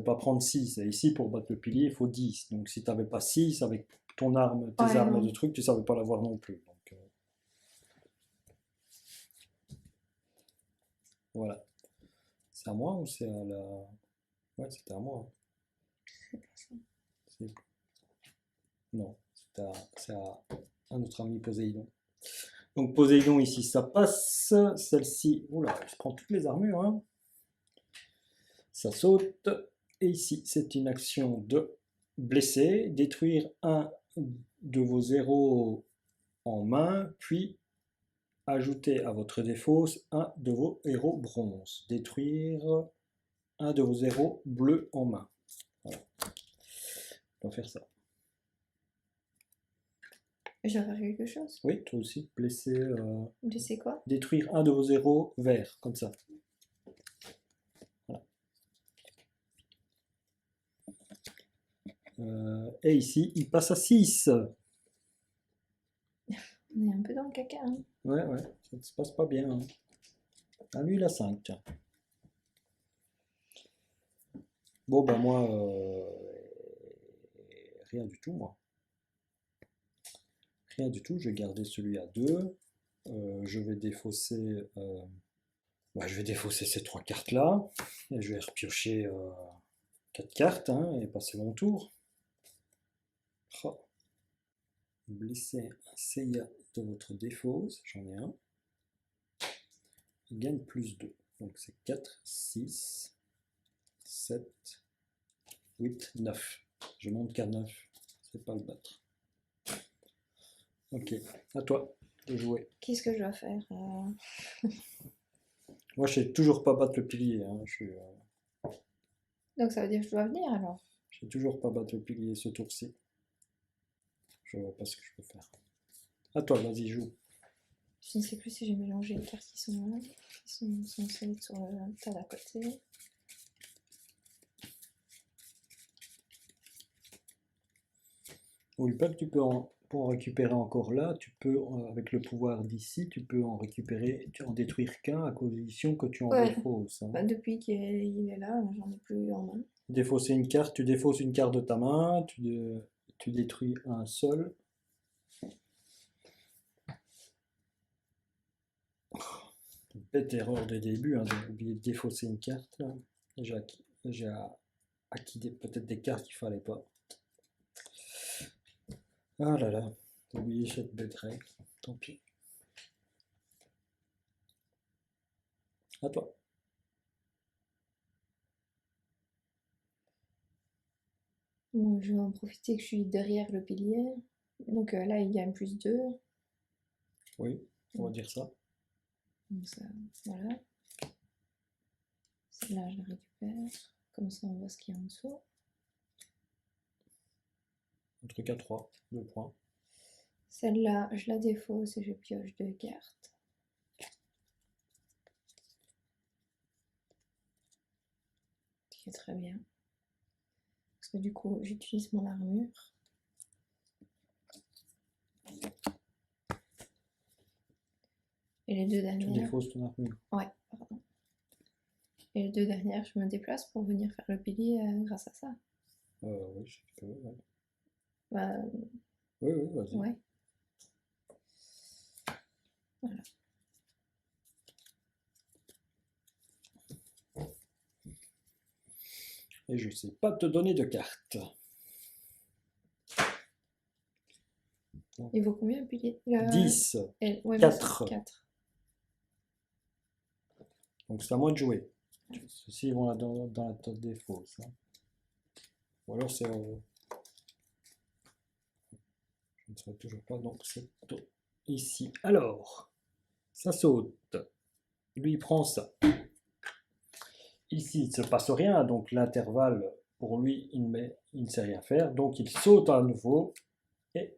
pas prendre 6. Et ici, pour battre le pilier, il faut 10. Donc si tu n'avais pas 6, avec ton arme, tes Ouais, armes non. de trucs, tu savais pas l'avoir non plus. Donc, voilà. C'est à moi ou c'est à la... Ouais, c'était à moi. C'est pas ça. C'est- Non, c'est à un autre ami Poséidon. Donc Poséidon ici, ça passe. Celle-ci, oula, je prends toutes les armures. Hein. Ça saute. Et ici, c'est une action de blesser, détruire un de vos héros en main, puis ajouter à votre défausse un de vos héros bronze. Détruire un de vos héros bleus en main. Voilà. On va faire ça. Je vais faire quelque chose. Oui, toi aussi, blesser. Blesser quoi? Détruire un de vos héros verts, comme ça. Voilà. Et ici, il passe à 6. On est un peu dans le caca. Hein. Ouais, ouais, ça ne se passe pas bien. Hein. Ah, lui, il a 5, tiens. Bon, ben moi, rien du tout, moi. Rien du tout, je vais garder celui à 2. Je vais défausser Bah, je vais défausser ces 3 cartes-là. Et je vais repiocher 4 cartes hein, et passer mon tour. Oh. Blesser un Seiya de votre défausse, j'en ai un. Il gagne plus 2. Donc c'est 4, 6, 7, 8, 9. Je monte qu'à 9. C'est pas le battre. Ok, à toi de jouer. Qu'est-ce que je dois faire? Moi je sais toujours pas battre le pilier. Hein. Donc ça veut dire que je dois venir alors. Je sais toujours pas battre le pilier ce tour-ci. Je vois pas ce que je peux faire. À toi, vas-y, joue. Je ne sais plus si j'ai mélangé les cartes qui sont là, qui sont censées être sur le tas d'à côté. Oublie pas que tu peux pour en récupérer encore là, tu peux, avec le pouvoir d'ici, tu peux en récupérer, en détruire qu'un à condition que tu en Ouais. défausses. Hein. Bah, depuis qu'il est là, j'en ai plus en main. Défausser une carte, tu défausses une carte de ta main, tu détruis un seul. Une bête erreur de début, hein, j'ai oublié de défausser une carte. Là. J'ai acquis peut-être des cartes qu'il fallait pas. Ah là là, j'ai oublié cette bête règle, tant pis. À toi. Donc, je vais en profiter que je suis derrière le pilier. Donc là, il gagne plus 2. Oui, on va dire ça. Donc ça, voilà. Celle-là, je la récupère. Comme ça, on voit ce qu'il y a en dessous. Un truc à 3, 2 points. Celle-là, je la défausse et je pioche 2 cartes. Ce qui est très bien. Parce que du coup, j'utilise mon armure. Et les deux Tu dernières... défausses ton armure. Ouais, pardon. Et les deux dernières, je me déplace pour venir faire le pilier grâce à ça. Oui, je peux, ouais. Bah, Oui, vas-y. ouais. Voilà. Et je sais pas te donner de cartes. Il vaut combien le pilier 10, ouais, 4. 4. Donc c'est à moi de jouer. Ceux-ci vont là dans la tête des fausses. Hein. Ou alors c'est... je ne saurais toujours pas, donc c'est ici. Alors, ça saute. Lui, il prend ça. Ici, il ne se passe rien, donc l'intervalle, pour lui, il ne sait rien faire. Donc il saute à nouveau et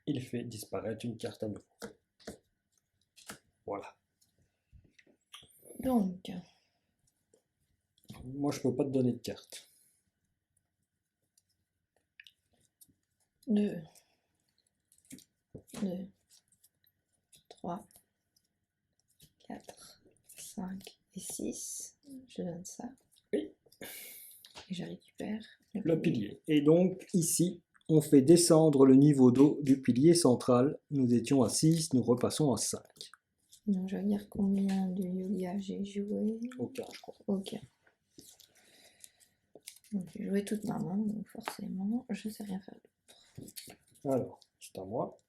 il fait disparaître une carte à nouveau. Voilà. Donc, moi, je peux pas te donner de carte. 2, 2, 3, 4, 5 et 6. Je donne ça. Oui. Et je récupère Le pilier. Et donc, ici, on fait descendre le niveau d'eau du pilier central. Nous étions à 6, nous repassons à 5. Donc, je vais dire combien de yoga j'ai joué. Aucun, je crois. Ok. Donc, j'ai joué toute ma main, donc forcément, je ne sais rien faire d'autre. Alors, c'est à moi.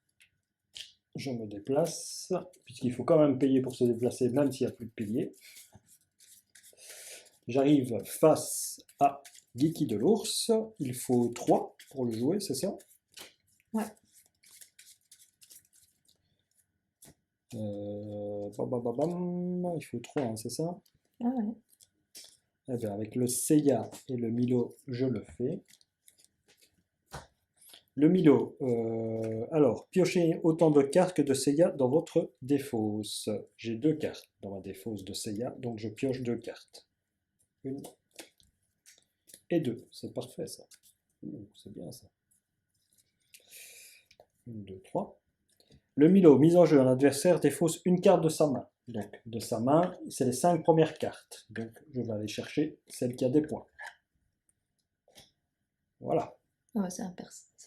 Je me déplace, puisqu'il faut quand même payer pour se déplacer, même s'il n'y a plus de pilier. J'arrive face à Geeky de l'ours. Il faut 3 pour le jouer, c'est ça? Ouais. Il faut 3, hein, c'est ça? Ah ouais. Eh bien, avec le Seiya et le Milo, je le fais. Le Milo, alors, piochez autant de cartes que de Seiya dans votre défausse. J'ai 2 cartes dans ma défausse de Seiya, donc je pioche 2 cartes. 1 et 2, c'est parfait ça. C'est bien ça. 1, 2, 3. Le Milo, mise en jeu, un adversaire défausse une carte de sa main. Donc, de sa main, c'est les 5 premières cartes. Donc, je vais aller chercher celle qui a des points. Voilà. Ah, c'est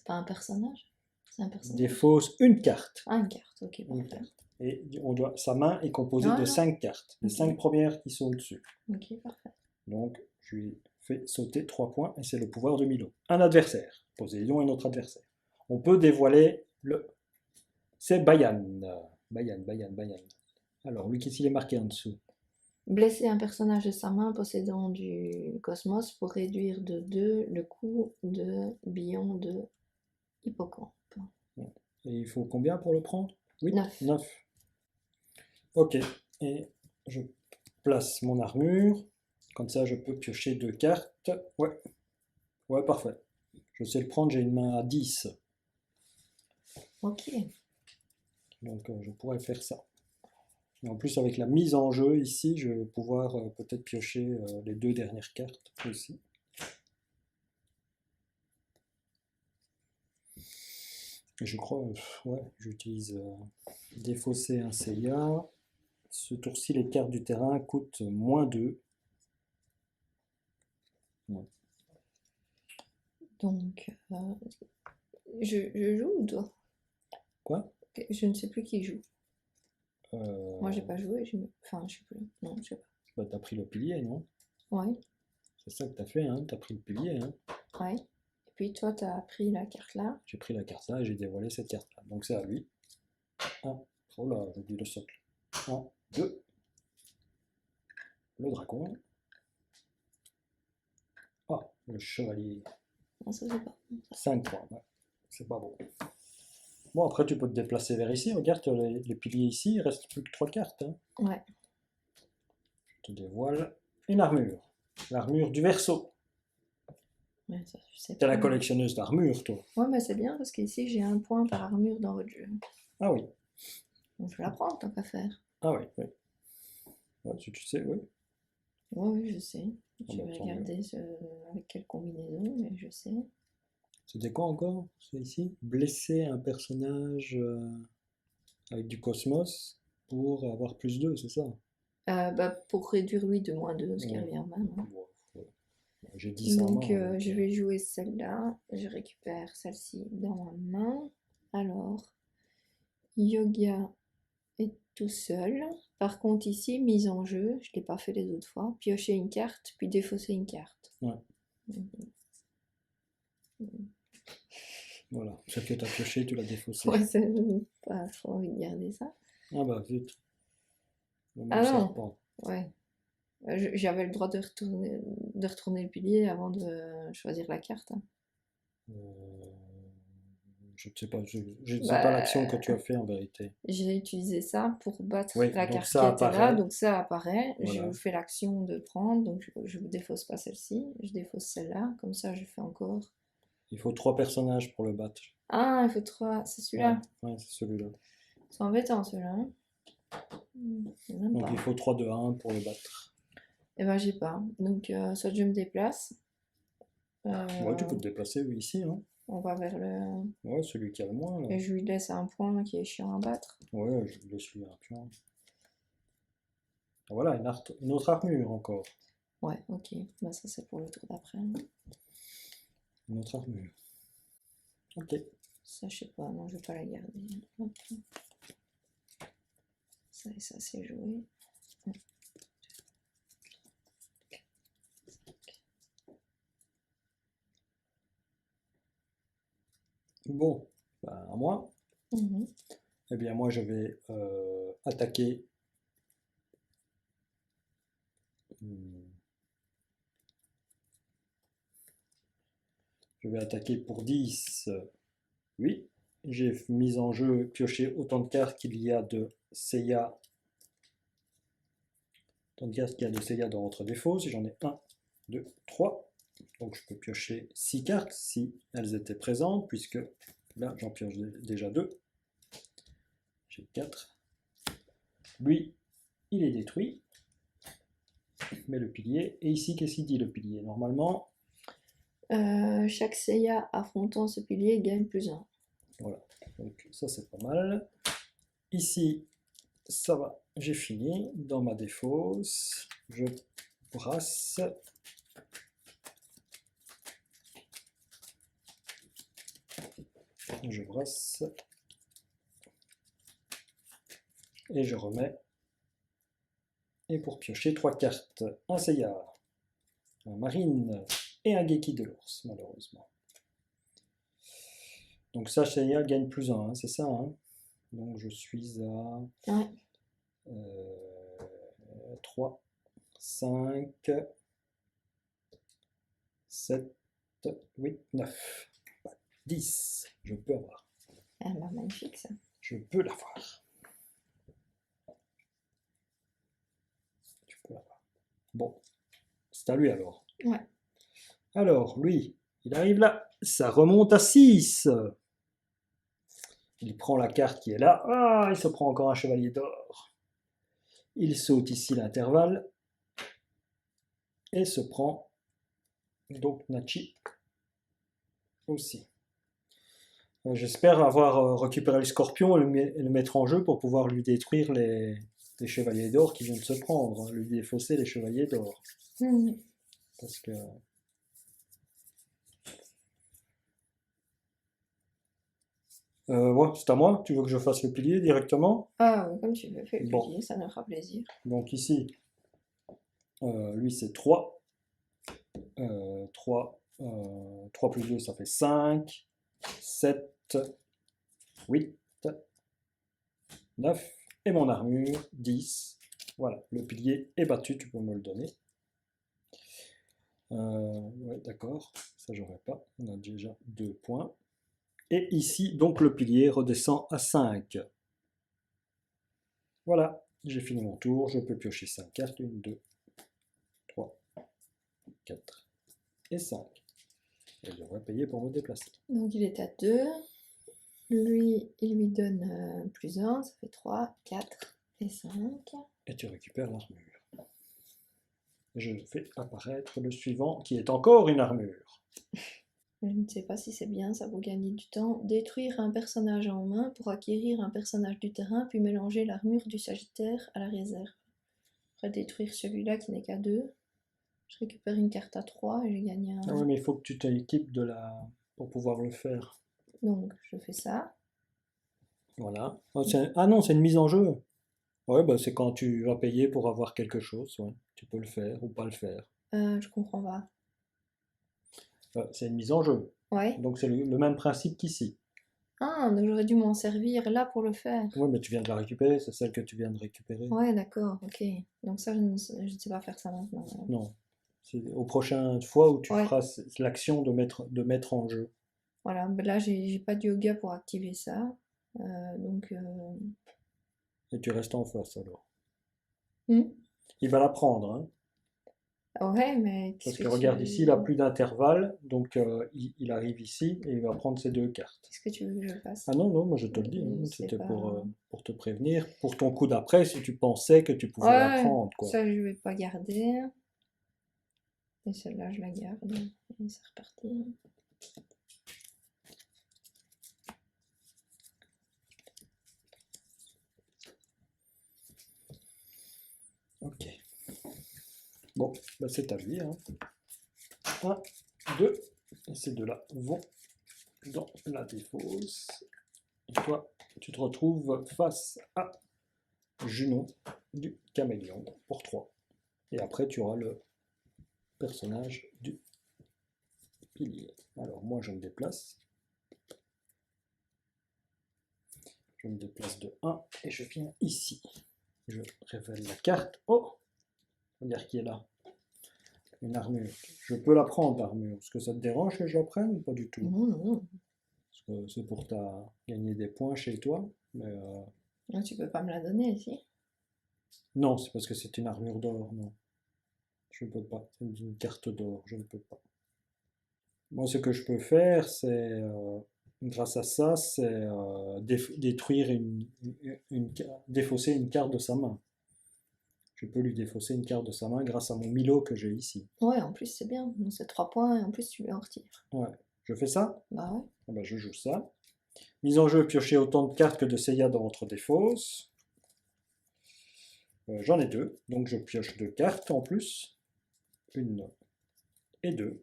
pas un personnage. C'est un personnage. Défausse une carte. Ah, une carte, ok. Une Parfait. carte. Et sa main est composée de 5 cartes. Les 5 premières qui sont au-dessus. Ok, parfait. Donc, je lui fais sauter 3 points et c'est le pouvoir de Milo. Un adversaire. Poséidon est notre adversaire. On peut dévoiler le... C'est Bayan. Bayan. Alors, lui, qu'est-ce qu'il est marqué en dessous? Blesser un personnage de sa main possédant du cosmos pour réduire de 2 le coût de billon de hippocampe. Et il faut combien pour le prendre? 8? 9. 9. Ok. Et je place mon armure. Comme ça, je peux piocher 2 cartes. Ouais. Ouais, parfait. Je sais le prendre, j'ai une main à 10. Ok. Donc, je pourrais faire ça. Et en plus, avec la mise en jeu ici, je vais pouvoir peut-être piocher les 2 dernières cartes aussi. Et je crois, ouais, j'utilise défausser un Seiya. Ce tour-ci, les cartes du terrain coûtent -2. Ouais. Donc, je joue ou toi? Quoi? Je ne sais plus qui joue. euh, Moi, j'ai pas joué. Enfin, je sais plus. Non, je sais pas. Bah, t'as pris le pilier, non? Ouais, C'est ça que t'as fait, hein? T'as pris le pilier, hein? ouais. Et puis toi, t'as pris la carte là. J'ai pris la carte là et j'ai dévoilé cette carte là. Donc c'est à lui. 1. Oh là, j'ai dit le socle. 1, 2. Le dragon. Ah, le chevalier. Non, ça c'est pas. 5 points, ouais. C'est pas beau. Bon, après, tu peux te déplacer vers ici. Regarde, les piliers ici, il reste plus que 3 cartes, hein. Ouais. Je te dévoile une armure. L'armure du Verseau. Ouais, ça, je sais T'es la pas. collectionneuse d'armure, toi. Ouais, mais c'est bien parce qu'ici j'ai un point par armure dans votre jeu. Ah oui. Donc je vais la prendre tant qu'à faire. Ah oui, oui. Ouais, tu sais, oui. Ouais, oui, je sais. Ah Je bah, vais tant mieux. regarder avec quelle combinaison, mais je sais. C'était quoi encore? C'est ici? Blesser un personnage avec du cosmos pour avoir +2, c'est ça? Bah, pour réduire lui de -2, ce qui Ouais. revient au même. Hein. Bon, ouais. J'ai 10 en Donc main. je vais jouer celle-là. Je récupère celle-ci dans ma main. Alors, Yoga est tout seul. Par contre, ici, mise en jeu, je ne l'ai pas fait les autres fois. Piocher une carte, puis défausser une carte. Ouais. Mhm. Voilà, celle que tu as pioché, tu l'as défaussée. Ouais, ça, j'ai pas trop envie de garder ça. Ah bah zut, le Ah même non, serpent. ouais. J'avais le droit de retourner le pilier avant de choisir la carte. Hein. Euh, je ne sais pas, je ne sais pas l'action que Bah, tu as fait en vérité. j'ai utilisé ça pour battre Oui, la donc carte qui ça était là, apparaît. donc ça apparaît. Voilà. Je fais l'action de prendre, donc je ne défausse pas celle-ci, je défausse celle-là, comme ça je fais encore. Il faut 3 personnages pour le battre. Ah, il faut 3, c'est celui-là. Ouais, c'est celui-là. C'est embêtant celui-là. Hein. Même Donc pas. il faut 3 de 1 pour le battre. Et ben j'ai pas. Donc soit je me déplace. Ouais, tu peux te déplacer ici, hein. On va vers le. Ouais, celui qui a le moins, là. Et je lui laisse un point qui est chiant à battre. Ouais, je laisse lui un pion. Voilà, une autre armure encore. Ouais, ok. Bah ça c'est pour le tour d'après. Une autre armure. Ok. Ça je sais pas, non je vais pas la garder. Hop. Ça et ça c'est joué. Bon, bah, à moi. Mhm. Eh bien, moi, je vais attaquer. Je vais attaquer pour 10. Oui, j'ai mis en jeu, pioché autant de cartes qu'il y a de Seiya. Autant de cartes qu'il y a de Seiya dans votre défaut. Si j'en ai 1, 2, 3. Donc je peux piocher 6 cartes si elles étaient présentes, puisque là, j'en pioche déjà 2. J'ai 4. Lui, il est détruit. Mais le pilier. Et ici, qu'est-ce qu'il dit le pilier? Normalement, Chaque Seiya affrontant ce pilier gagne +1. voilà. Donc ça, c'est pas mal. Ici, ça va. J'ai fini. Dans ma défausse, je brasse. Je brasse. Et je remets. Et pour piocher 3 cartes, un Seiya, un Marine et un Geki de l'ours, malheureusement. Donc ça, Seiya gagne plus 1, hein, c'est ça, hein. Donc je suis à Ouais. 3, 5, 7, 8, 9, 10. Je peux avoir. Ah bah, magnifique ça. Je peux l'avoir. Tu peux l'avoir. Bon, c'est à lui alors. Ouais. Alors, lui, il arrive là. Ça remonte à 6. Il prend la carte qui est là. Ah, il se prend encore un chevalier d'or. Il saute ici l'intervalle. Et se prend donc Nachi aussi. J'espère avoir récupéré le scorpion et le mettre en jeu pour pouvoir lui détruire les chevaliers d'or qui viennent de se prendre, hein, lui défausser les chevaliers d'or. Mhm. Parce que... ouais, c'est à moi. Tu veux que je fasse le pilier directement? Ah, comme tu veux, fais le Bon. pilier, ça nous fera plaisir. Donc ici, lui c'est 3. 3 plus 2, ça fait 5. 7, 8, 9. Et mon armure, 10. Voilà, le pilier est battu, tu peux me le donner. Ouais, d'accord, ça j'aurais pas. On a déjà 2 points. Et ici, donc le pilier redescend à 5. Voilà, j'ai fini mon tour. Je peux piocher 5 cartes. 1, 2, 3, 4 et 5. Et je devrais payer pour me déplacer. Donc il est à 2. Lui, il lui donne plus 1, ça fait 3, 4 et 5. Et tu récupères l'armure. Je fais apparaître le suivant qui est encore une armure. Je ne sais pas si c'est bien, ça vous gagne du temps. Détruire un personnage en main pour acquérir un personnage du terrain, puis mélanger l'armure du Sagittaire à la réserve. Après détruire celui-là qui n'est qu'à 2. Je récupère une carte à 3 et je gagne un. Ah oui, mais il faut que tu t'équipes pour pouvoir le faire. Donc je fais ça. Voilà. Ah non, c'est une mise en jeu. Ouais, bah c'est quand tu vas payer pour avoir quelque chose. Ouais. Tu peux le faire ou pas le faire. Je comprends pas. C'est une mise en jeu. Ouais. Donc c'est le même principe qu'ici. Ah, donc j'aurais dû m'en servir là pour le faire. Oui, mais tu viens de la récupérer, c'est celle que tu viens de récupérer. Ouais, d'accord, ok. Donc ça, je ne sais pas faire ça maintenant. Non. C'est aux prochaines fois où tu Ouais. feras l'action de mettre en jeu. Voilà, ben là, j'ai pas de yoga pour activer ça. Donc, Et tu restes en face alors. hmm. Il va la prendre, hein. Ouais, mais Parce qu'est-ce que que regarde tu... ici, il n'a plus d'intervalle. Donc il arrive ici et il va prendre ces 2 cartes. Qu'est-ce que tu veux que je fasse? Ah non, non, moi je te le dis, hein, Je sais c'était pas. pour te prévenir. Pour ton coup d'après, si tu pensais que tu pouvais la Ouais, prendre, quoi. ça, je vais pas garder. Et celle-là, je la garde. Et c'est reparti. Ok. Bon, bah c'est à lui, hein. 1, 2, et ces deux-là vont dans la défausse. Et toi, tu te retrouves face à Junon du Caméléon pour 3. Et après, tu auras le personnage du pilier. Alors, moi, je me déplace. Je me déplace de 1 et je viens ici. Je révèle la carte. Oh! Regarde qui est là. Une armure. Je peux la prendre, l'armure. Est-ce que ça te dérange que je la prenne ou pas du tout? Non, non. Parce que c'est pour gagner des points chez toi. Mais Non, tu peux pas me la donner ici. non, c'est parce que c'est une armure d'or. Non, je ne peux pas. C'est une carte d'or. Je ne peux pas. Moi, ce que je peux faire, c'est, grâce à ça, c'est détruire défausser une carte de sa main. Je peux lui défausser une carte de sa main grâce à mon Milo que j'ai ici. Ouais, en plus, c'est bien. Donc, c'est 3 points et en plus, tu lui en retires. Ouais. Je fais ça? Bah ouais. Ah ben, je joue ça. Mise en jeu, piocher autant de cartes que de Seiya dans votre défausse. J'en ai 2, donc je pioche 2 cartes en plus. 1 et 2.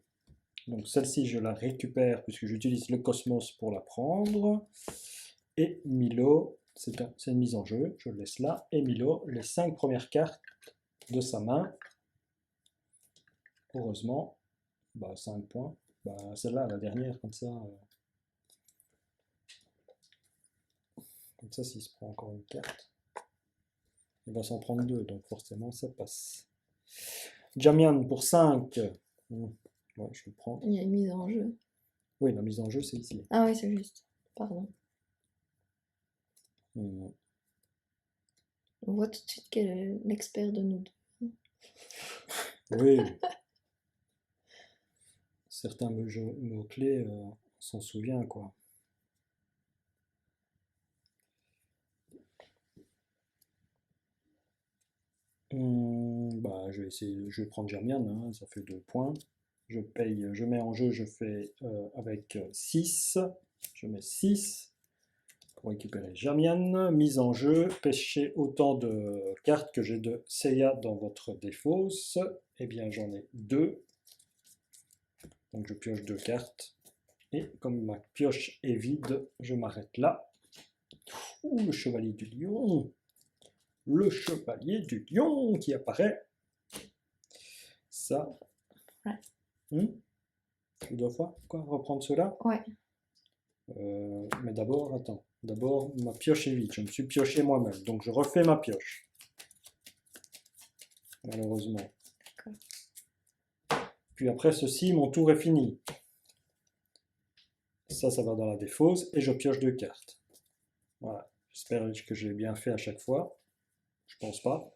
Donc celle-ci, je la récupère puisque j'utilise le Cosmos pour la prendre. Et Milo, c'est une mise en jeu, je le laisse là. Et Milo, les 5 premières cartes de sa main. Heureusement, 5 points. Celle-là, la dernière, comme ça, s'il se prend encore une carte, il va s'en prendre 2, donc forcément, ça passe. Jamian pour 5. Ouais, je le prends. Il y a une mise en jeu. Oui, la mise en jeu, c'est ici. Ah oui, c'est juste. Pardon. Hmm. On voit tout de suite quel est l'expert de nous deux. Oui. Certains mots-clés, on s'en souvient, quoi. Je vais essayer, je vais prendre Germian, hein, ça fait 2 points. Je paye, je mets en jeu, je fais avec 6. Je mets 6 pour récupérer Germian. Mise en jeu, pêchez autant de cartes que j'ai de Seiya dans votre défausse. Eh bien, j'en ai 2. Donc je pioche 2 cartes. Et comme ma pioche est vide, je m'arrête là. Ouh, le chevalier du lion! Le chevalier du lion qui apparaît. Ça. Ouais. Tu dois reprendre cela? Ouais. Mais d'abord, attends. D'abord, ma pioche est vide. Je me suis pioché moi-même. Donc je refais ma pioche. Malheureusement. Puis après ceci, mon tour est fini. Ça va dans la défausse. Et je pioche 2 cartes. Voilà. J'espère que j'ai bien fait à chaque fois. Je pense pas.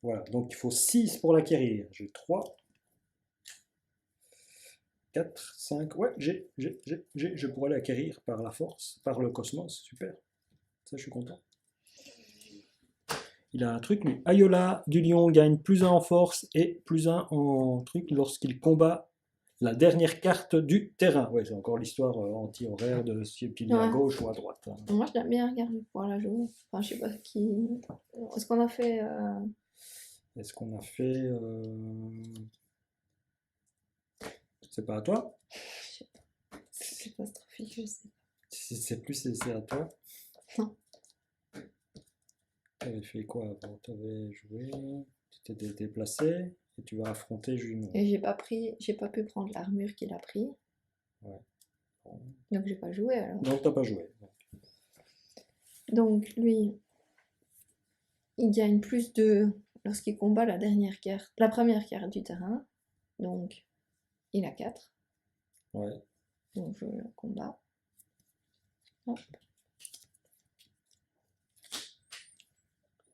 Voilà. Donc il faut 6 pour l'acquérir. J'ai 3. 4, 5, ouais, je pourrais l'acquérir par la force, par le cosmos, super. Ça, je suis content. Il a un truc, lui. Ayola du lion gagne +1 en force et +1 en truc lorsqu'il combat la dernière carte du terrain. Ouais, c'est encore l'histoire anti-horaire de si pilier à gauche ou à droite. Hein. Moi, je l'aime bien regarder pour la jouer. Enfin, je sais pas qui. Est-ce qu'on a fait. Est-ce qu'on a fait. C'est pas à toi? Je sais pas. C'est catastrophique, je sais. Si c'est plus, c'est à toi. Non. T'avais fait quoi avant? T'avais joué, tu t'étais déplacé et tu vas affronter Juno. Et j'ai pas pu prendre l'armure qu'il a pris. Ouais. Bon. Donc j'ai pas joué alors. Donc t'as pas joué. Donc lui, il gagne +2 lorsqu'il combat la première carte du terrain. Donc il a 4. Ouais. Donc je la combats. Hop.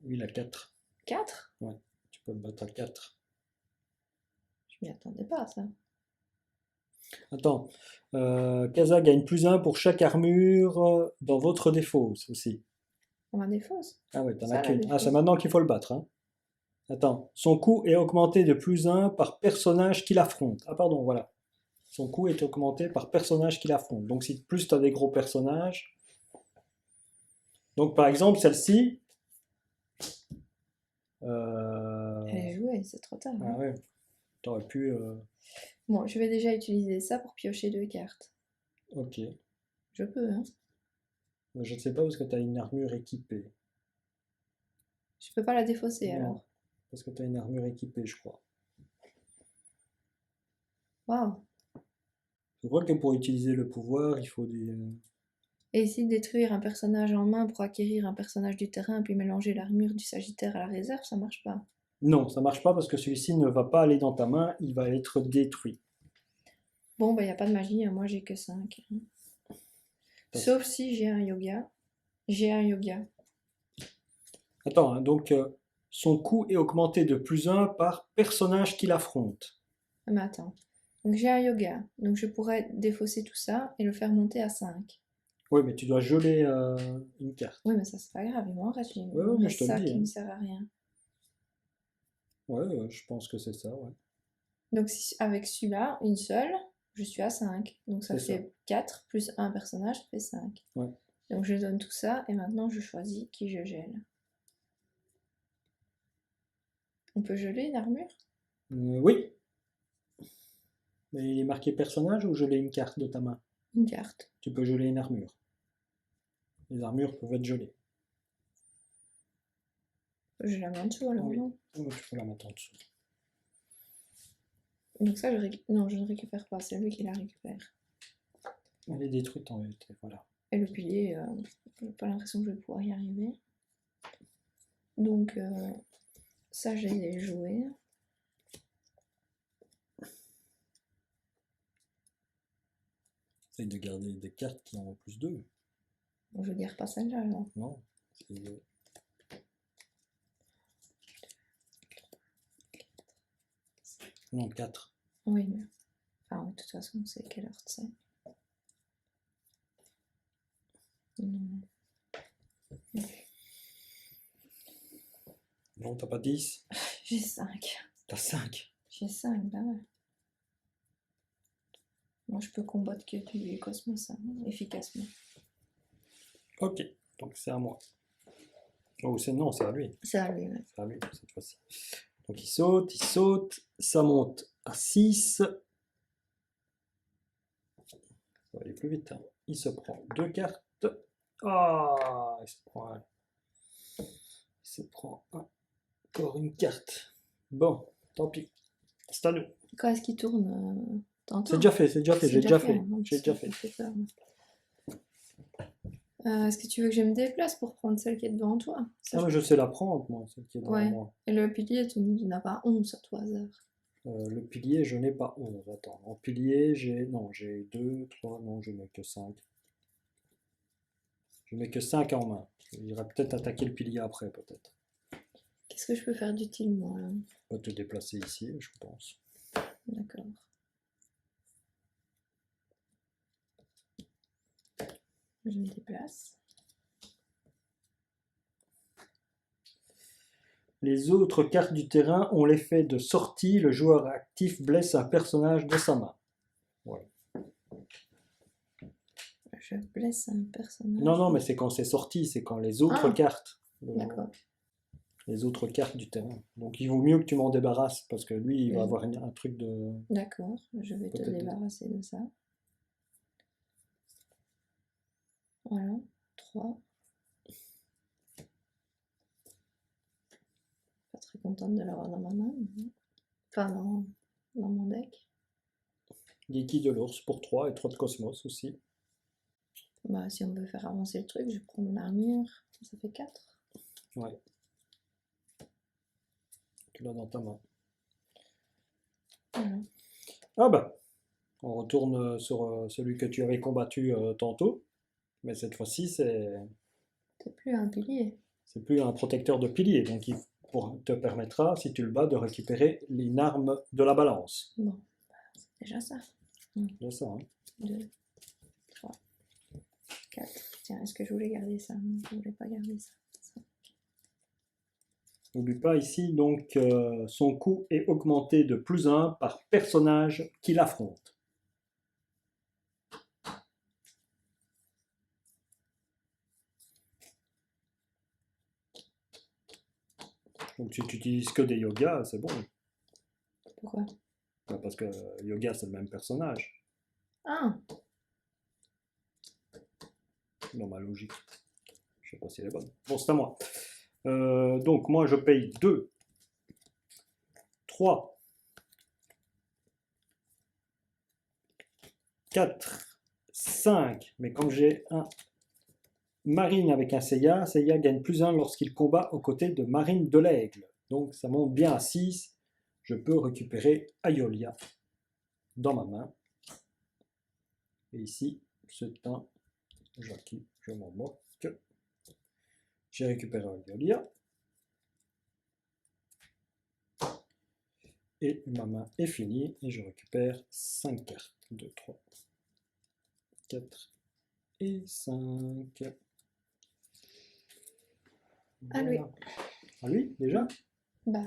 Oui, il a 4. 4? Ouais. Tu peux le battre à 4. Je m'y attendais pas à ça. Attends. Kaza gagne +1 pour chaque armure dans votre défausse aussi. On a des fausses. Ah ouais, t'en Ça, as la qu'une. Ah, défausse. c'est maintenant qu'il faut le battre. Hein. Attends. Son coût est augmenté de +1 par personnage qu'il affronte. Ah pardon, voilà. Son coût est augmenté par personnage qu'il affronte. Donc si plus tu as des gros personnages. Donc par exemple, celle-ci. Elle est jouée, c'est trop tard. Ah Hein. ouais. T'aurais pu. Bon, je vais déjà utiliser ça pour piocher 2 cartes. Ok. Je peux, hein. Je ne sais pas parce que tu as une armure équipée. Je peux pas la défausser Non, alors. parce que tu as une armure équipée, je crois. Waouh. Je crois que pour utiliser le pouvoir, il faut des. Et ici, détruire un personnage en main pour acquérir un personnage du terrain, puis mélanger l'armure du Sagittaire à la réserve, ça marche pas. Non, ça marche pas parce que celui-ci ne va pas aller dans ta main, il va être détruit. Bon, bah, y a pas de magie, hein. Moi j'ai que 5. Sauf si j'ai un yoga. J'ai un yoga. Attends, hein, donc son coût est augmenté de +1 par personnage qu'il affronte. Ah, mais attends. Donc j'ai un yoga. Donc je pourrais défausser tout ça et le faire monter à 5. Oui, mais tu dois geler une carte. Oui, mais ça c'est pas grave, il m'en reste. Il Ouais, m'en mais reste je te le ça dis, qui hein. me sert à rien. Ouais, je pense que c'est ça, ouais. Donc avec celui-là, une seule, je suis à 5. Donc ça C'est ça. fait 4 plus un personnage, ça fait 5. Ouais. Donc je donne tout ça et maintenant je choisis qui je gèle. On peut geler une armure? Oui. Mais il est marqué personnage ou geler une carte de ta main? Une carte. Tu peux geler une armure. Les armures peuvent être gelées. Je la mets en dessous alors, Oui. non? Oh, tu peux la mettre en dessous. Donc ça, non, je ne récupère pas, c'est lui qui la récupère. Elle est détruite en réalité, voilà. Et le pilier, j'ai pas l'impression que je vais pouvoir y arriver. Donc ça, je les ai joués. Essaye de garder des cartes qui ont plus 2. Bon, je garde pas celle-là, alors. Non. Non, 4. Oui, mais... Enfin, de toute façon, c'est quelle heure c'est? Non. Non, t'as pas 10. J'ai 5. T'as 5. J'ai 5, bah ouais. Moi, je peux combattre que du cosmos, hein, efficacement. Ok, donc c'est à moi. Oh, non, c'est à lui. C'est à lui, ouais. C'est à lui cette fois-ci. Donc il saute, ça monte à 6. Ça va aller plus vite. Hein. Il se prend 2 cartes. Ah, il se prend encore une carte. Bon, tant pis. C'est à nous. Quand est-ce qu'il tourne C'est déjà fait, j'ai déjà fait. hein, J'ai déjà fait. peur, est-ce que tu veux que je me déplace pour prendre celle qui est devant toi? Ça, Ah, mais je sais la prendre, moi, celle qui est devant ouais. moi. Et le pilier, tu n'as pas 11 à tout hasard. Le pilier, je n'ai pas 11. Attends, en pilier, j'ai 2, 3, non, je n'ai que 5. Je n'ai que 5 en main. Il irait peut-être attaquer le pilier après, peut-être. Qu'est-ce que je peux faire d'utile, moi, là? On va te déplacer ici, je pense. D'accord. Je me déplace. Les autres cartes du terrain ont l'effet de sortie. Le joueur actif blesse un personnage de sa main. Voilà. Je blesse un personnage. Non, mais c'est quand c'est sorti, c'est quand les autres cartes. D'accord. Les autres cartes du terrain. Donc il vaut mieux que tu m'en débarrasses parce que lui, il va Oui. avoir un truc de. D'accord, je vais te débarrasser de ça. Voilà, 3. Pas très contente de l'avoir dans ma main. Enfin, dans mon deck. Geeky de l'ours pour 3 et 3 de cosmos aussi. Bah, si on veut faire avancer le truc, je prends mon armure. Ça fait 4. Ouais. Tu l'as dans ta main. Voilà. Ah bah, on retourne sur celui que tu avais combattu tantôt. Mais cette fois-ci, c'est plus un pilier. C'est plus un protecteur de pilier. Donc il te permettra, si tu le bats, de récupérer une arme de la balance. Bon, c'est déjà ça. C'est ça, hein. 2, 3, 4. Tiens, est-ce que je voulais garder ça? Non, je voulais pas garder ça. N'oublie pas ici, donc, son coût est augmenté de +1 par personnage qu'il affronte. Donc si tu utilises que des yogas, c'est bon. Pourquoi? Bah, parce que yoga, c'est le même personnage. Ah! Dans ma logique. Je sais pas si elle est bonne. Bon, c'est à moi. Donc moi, je paye 2, 3, 4, 5. Mais comme j'ai un Marine avec un Seiya, Seiya gagne +1 lorsqu'il combat aux côtés de Marine de l'Aigle. Donc ça monte bien à 6. Je peux récupérer Aiolia dans ma main. Et ici, c'est un Jackie, je m'en moque. J'ai récupéré Aiolia. Et ma main est finie. Et je récupère 5 cartes. 2, 3, 4 et 5. À lui. Voilà. À lui, déjà? Bah,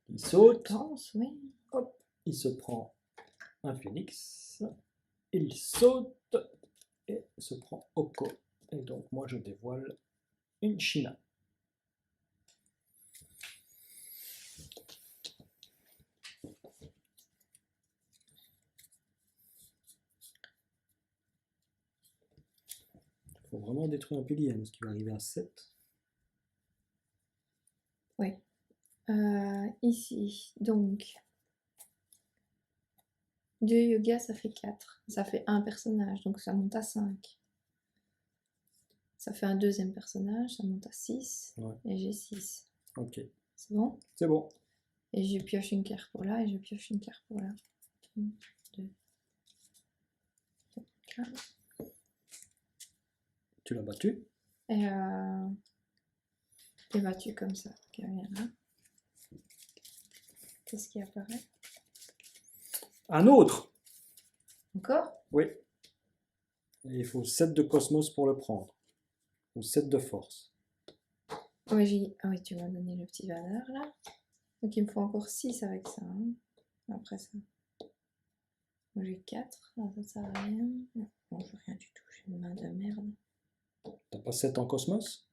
Il saute. je pense, oui. Hop, il se prend un phénix. Il saute et se prend Oko. Et donc moi je dévoile une China. Il faut vraiment détruire un pilier, hein, parce qu'il va arriver à 7. Oui. Ici, donc, 2 yoga, ça fait 4. Ça fait un personnage, donc ça monte à 5. Ça fait un deuxième personnage, ça monte à 6. Ouais. Et j'ai 6. Ok, C'est bon? c'est bon. Et je pioche une carte pour là et je pioche une carte pour là. 1, 2, 4. Tu l'as battu. Et battu comme ça. Ok, viens là. Qu'est-ce qui apparaît? Un autre. Encore? Oui. Et il faut 7 de cosmos pour le prendre. Ou 7 de force. Oui, ah oui, tu m'as donné le petit valeur là. Donc il me faut encore 6 avec ça. Hein. Après ça. Moi j'ai 4. Ah, ça sert à rien. Non, je veux rien du tout. J'ai une main de merde. T'as pas 7 en cosmos?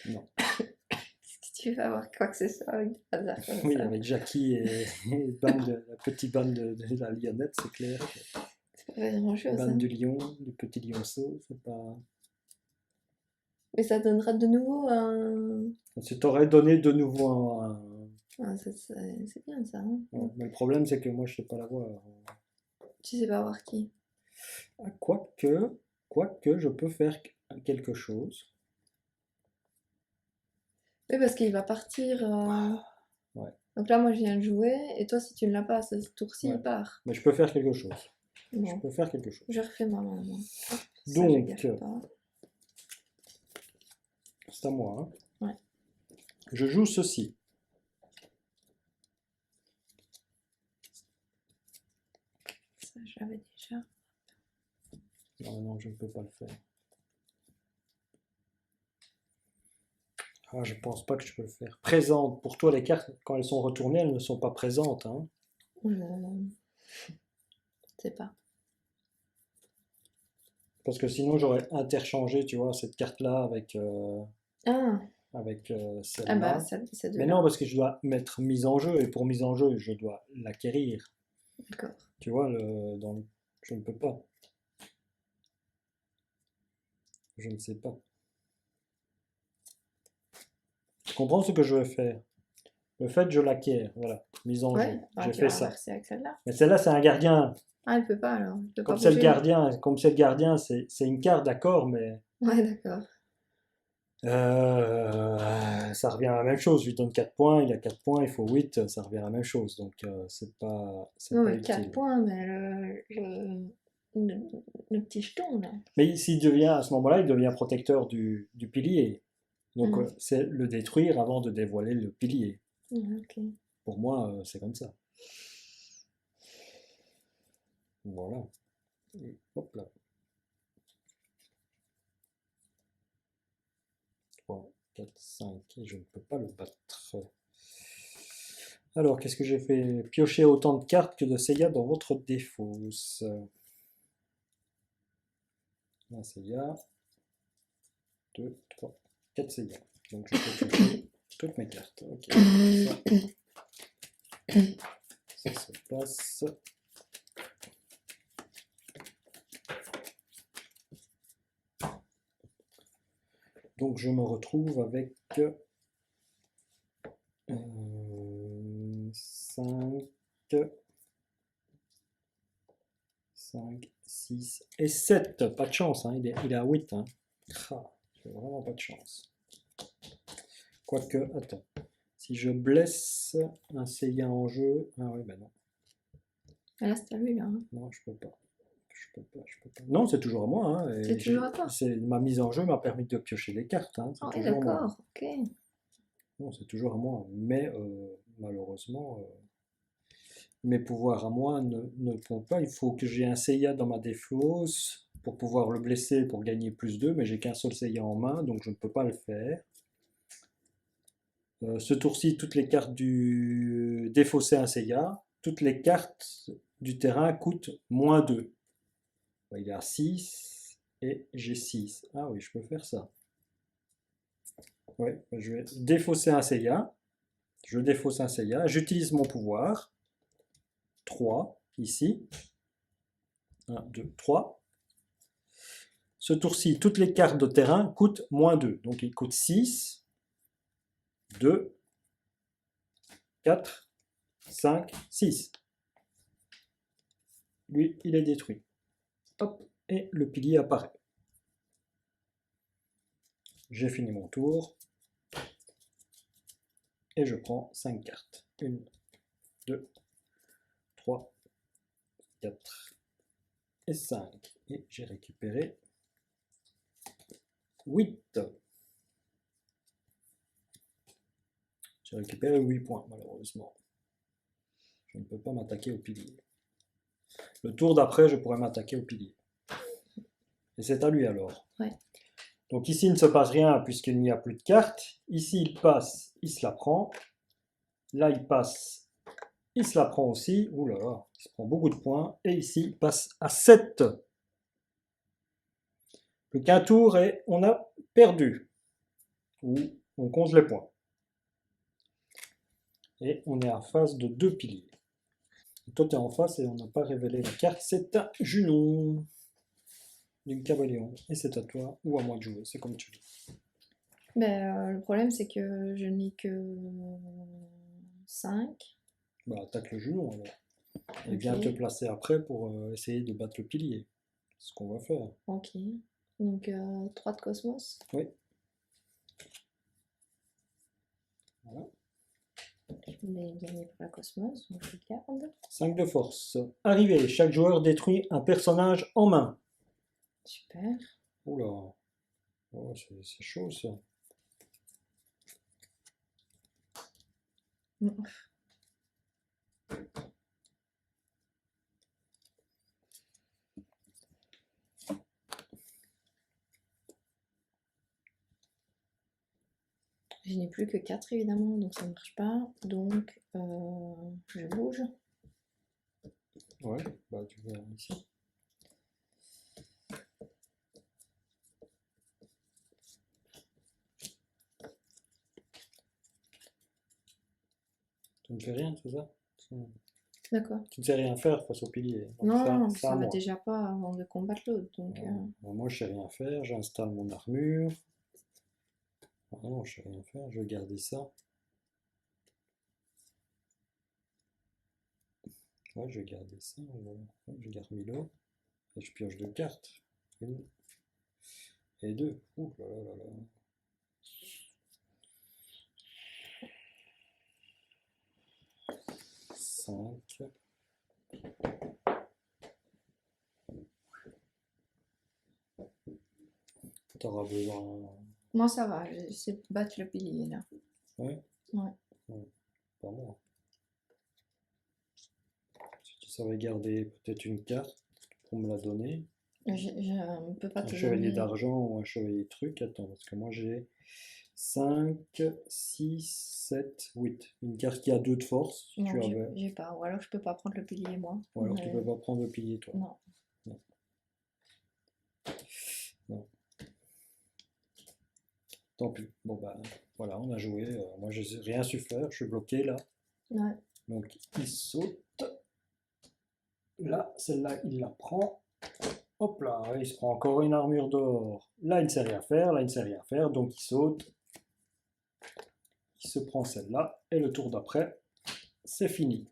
Non. Est-ce que tu vas avoir quoi que ce soit avec des hasards comme Oui, ça? avec Jackie et la petite bande de la Lyonnette, c'est clair. C'est pas vraiment chose. Bande Hein. du lion, du petit lionceau, c'est pas. Mais ça donnera de nouveau un. Tu t'aurais donné de nouveau un. Ah, c'est bien ça. Hein. Ouais, mais le problème, c'est que moi, je sais pas l'avoir. Tu sais pas voir qui. Ah, quoique, je peux faire quelque chose. Oui, parce qu'il va partir. Ouais. Donc là, moi, je viens de jouer. Et toi, si tu ne l'as pas, ce tour-ci, Ouais. il part. Mais je peux faire quelque chose. Je Bon, peux faire quelque chose. je refais ma main. Moi. Hop, ça, Donc, je garde pas. c'est à moi. Hein. Ouais. Je joue ceci. Ça, je l'avais déjà. Non, je ne peux pas le faire. Ah, je pense pas que je peux le faire. Présente. Pour toi, les cartes, quand elles sont retournées, elles ne sont pas présentes. Hein. Je sais pas. Parce que sinon, j'aurais interchangé, tu vois, cette carte-là avec, Ah, avec ah bah, celle-là. c'est de Mais là. non, parce que je dois mettre mise en jeu. Et pour mise en jeu, je dois l'acquérir. D'accord. Tu vois, je ne peux pas. Je ne sais pas. Tu comprends ce que je veux faire? Le fait, je l'acquiers. Voilà. Mise en jeu. Ouais, bah, J'ai tu fait vas ça. inverser avec celle-là. Mais celle-là, c'est un gardien. Ah, elle peut pas alors. Elle peut pas Comme c'est le bouger. gardien, c'est une carte, d'accord, mais Ouais, d'accord. ça revient à la même chose. Je lui donne 4 points, il a 4 points, il faut 8, ça revient à la même chose. Donc, c'est Non, pas mais 4 utile. points, mais le, le petit jeton là. Mais s'il devient, à ce moment-là, il devient protecteur du pilier. Donc, Mm. c'est le détruire avant de dévoiler le pilier. Ok. Pour moi, c'est comme ça. Voilà. Et hop là. 3, 4, 5. Et je ne peux pas le battre. Alors, qu'est-ce que j'ai fait? Piocher autant de cartes que de Seiya dans votre défausse. Un Seiya. 2, 3, 4 Seiya. Donc, je peux piocher toutes mes cartes. Ok. Ça se passe. Donc, je me retrouve avec 5, 6 et 7. Pas de chance, hein. Il est à 8. Hein. Ah, j'ai vraiment pas de chance. Quoique, attends. Si je blesse un Seiya en jeu. Ah oui, ben non. Ah, là, c'est à lui là. Hein. Non, je peux pas. Je peux pas. Non, c'est toujours à moi. Hein, et C'est toujours à toi. ma mise en jeu m'a permis de piocher les cartes. Hein, c'est Ah, toujours moi. d'accord, ok. Non, c'est toujours à moi. Mais malheureusement, mes pouvoirs à moi ne font pas. Il faut que j'ai un Seiya dans ma défausse pour pouvoir le blesser pour gagner plus 2, mais j'ai qu'un seul Seiya en main, donc je ne peux pas le faire. Ce tour-ci, toutes les cartes du défaussé un Seiya, toutes les cartes du terrain coûtent moins 2. Il y a 6 et j'ai 6. Ah oui, je peux faire ça. Ouais, je vais défausser un Seiya. Je défausse un Seiya. J'utilise mon pouvoir. 3 ici. 1, 2, 3. Ce tour-ci, toutes les cartes de terrain coûtent moins 2. Donc il coûte 6, 2, 4, 5, 6. Lui, il est détruit. Hop, et le pilier apparaît. J'ai fini mon tour. Et je prends 5 cartes. 1, 2, 3, 4 et 5. Et j'ai récupéré 8. J'ai récupéré 8 points, malheureusement. Je ne peux pas m'attaquer au pilier. Le tour d'après, je pourrais m'attaquer au pilier. Et c'est à lui alors. Ouais. Donc ici, il ne se passe rien puisqu'il n'y a plus de cartes. Ici, il passe, il se la prend. Là, il passe, il se la prend aussi. Ouh là là, il se prend beaucoup de points. Et ici, il passe à 7. Plus qu'un tour et on a perdu. Ou on compte les points. Et on est en face de 2 piliers. Toi, tu es en face et on n'a pas révélé la carte. C'est un Junon du Cabaléon. Et c'est à toi ou à moi de jouer, c'est comme tu veux. Le problème, c'est que je n'ai que 5. Bah, attaque le Junon alors. Et Ok. viens te placer après pour essayer de battre le pilier. C'est ce qu'on va faire. Ok. Donc 3 de cosmos. Oui. Voilà. Je voulais gagner pour la cosmos, donc je garde. 5 de force. Arrivé, chaque joueur détruit un personnage en main. Super. Oula. Oh, c'est chaud ça. Je n'ai plus que 4 évidemment, donc ça ne marche pas. Donc je bouge. Ouais, bah tu verras ici. Tu ne fais rien, c'est ça? D'accord. Tu ne sais rien faire face au pilier. Donc Non, c'est à ça va moi. déjà pas avant de combattre l'autre. Donc, Moi, je sais rien faire. J'installe mon armure. Ah non, je sais rien faire. Je vais garder ça. Ouais, je vais garder ça. Voilà. Ouais, je garde Milo. Et je pioche 2 cartes. 1 et 2. Ouh là là là là. 5. T'auras besoin. moi ça va, je sais battre le pilier là. Ouais? Ouais. Ouais, pas moi. Si tu savais garder peut-être une carte pour me la donner. Je ne peux pas Un te chevalier donner. d'argent ou un chevalier truc. Attends, parce que moi j'ai 5, 6, 7, 8. Une carte qui a 2 de force, si tu Non, avais. j'ai pas. Ou alors je peux pas prendre le pilier moi. Ou alors tu Mais peux pas prendre le pilier, toi. non. Non. Non. Tant pis. Bon bah voilà, on a joué. Moi j'ai rien su faire, je suis bloqué là. Ouais. Donc il saute. Là, celle-là, il la prend. Hop là, il se prend encore une armure d'or. Là, il ne sait rien faire, là, il ne sait rien faire, donc il saute. Il se prend celle-là, et le tour d'après, c'est fini.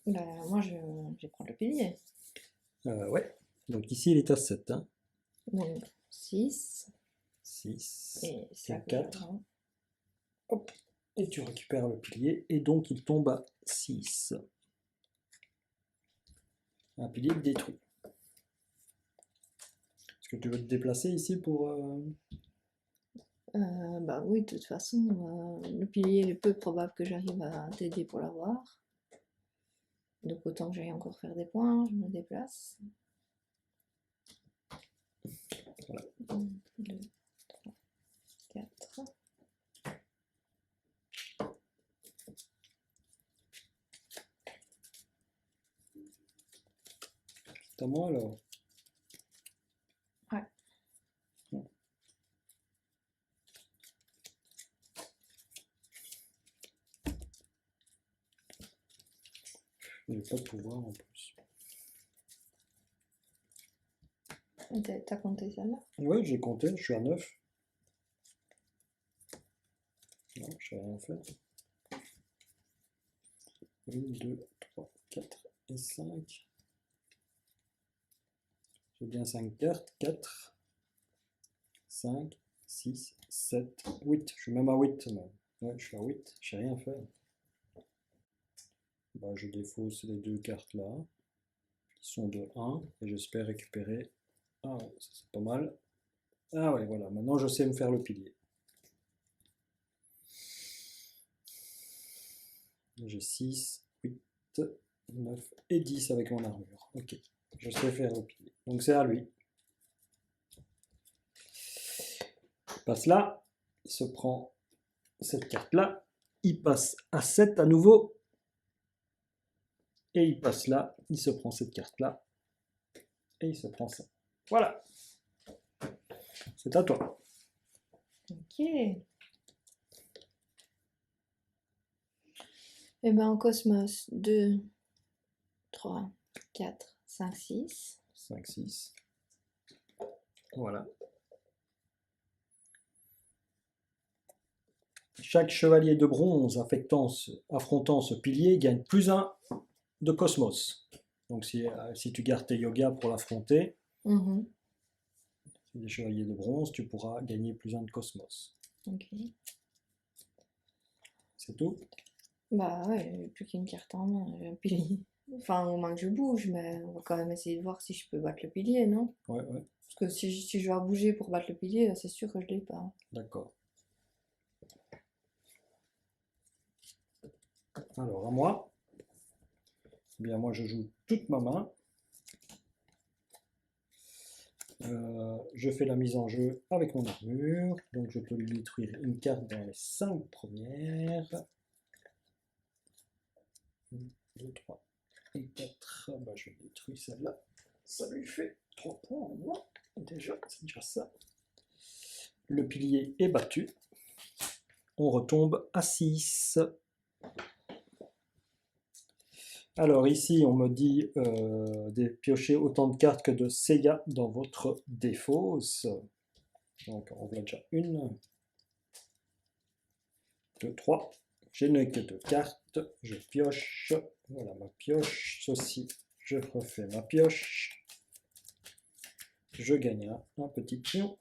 Moi je vais prendre le pilier. Ouais, donc ici, il est à 7. Hein. Donc 6. 6 Et ça et 4. avant. Hop, et tu récupères le pilier, et donc il tombe à 6. Un pilier détruit. Est-ce que tu veux te déplacer ici pour... Bah oui, de toute façon, le pilier est peu probable que j'arrive à t'aider pour l'avoir. Donc autant que j'aille encore faire des points, je me déplace. Voilà. 1, 2, 3, 4. C'est à moi alors. Ouais. J'ai pas de pouvoir en plus. T'as compté celle-là? Oui, j'ai compté, je suis à 9. Non, je n'ai rien fait. 1, 2, 3, 4 et 5. J'ai bien 5 cartes. 4, 5, 6, 7, 8. Je suis même à 8. Même. Ouais, je suis à 8. Je n'ai rien fait. Bah, je défausse les deux cartes là, qui sont de 1. Et j'espère récupérer. Ah ouais, ça c'est pas mal. Ah ouais, voilà. Maintenant, je sais me faire le pilier. J'ai 6, 8, 9 et 10 avec mon armure. Ok, je sais faire le pilier. Donc c'est à lui. Il passe là, il se prend cette carte-là, il passe à 7 à nouveau, et il passe là, il se prend cette carte-là, et il se prend ça. Voilà, c'est à toi. Ok. Et ben en Cosmos, 2, 3, 4, 5, 6. 5, 6. Voilà. Chaque chevalier de bronze affrontant ce pilier gagne plus 1 de Cosmos. Donc si tu gardes tes yogas pour l'affronter, Mhm. des chevaliers de bronze, tu pourras gagner plus 1 de Cosmos. Ok. C'est tout? Bah ouais, j'ai plus qu'une carte en main, j'ai un pilier. Enfin, au moins que je bouge, mais on va quand même essayer de voir si je peux battre le pilier, non? Ouais, ouais, Parce que si je dois bouger pour battre le pilier, là, c'est sûr que je l'ai pas. d'accord. Alors, à moi. Eh bien, moi, je joue toute ma main. Je fais la mise en jeu avec mon armure. Donc, je peux lui détruire une carte dans les 5 premières. 1, 2, 3 et 4. Bah, je détruis celle-là. Ça lui fait 3 points en moins. Déjà, c'est déjà ça. Le pilier est battu. On retombe à 6. Alors ici, on me dit de piocher autant de cartes que de Seiya dans votre défausse. Donc on voit déjà 1, 2, 3. Je n'ai que 2 cartes. Je pioche. Voilà ma pioche. Ceci, je refais ma pioche. Je gagne un petit pion.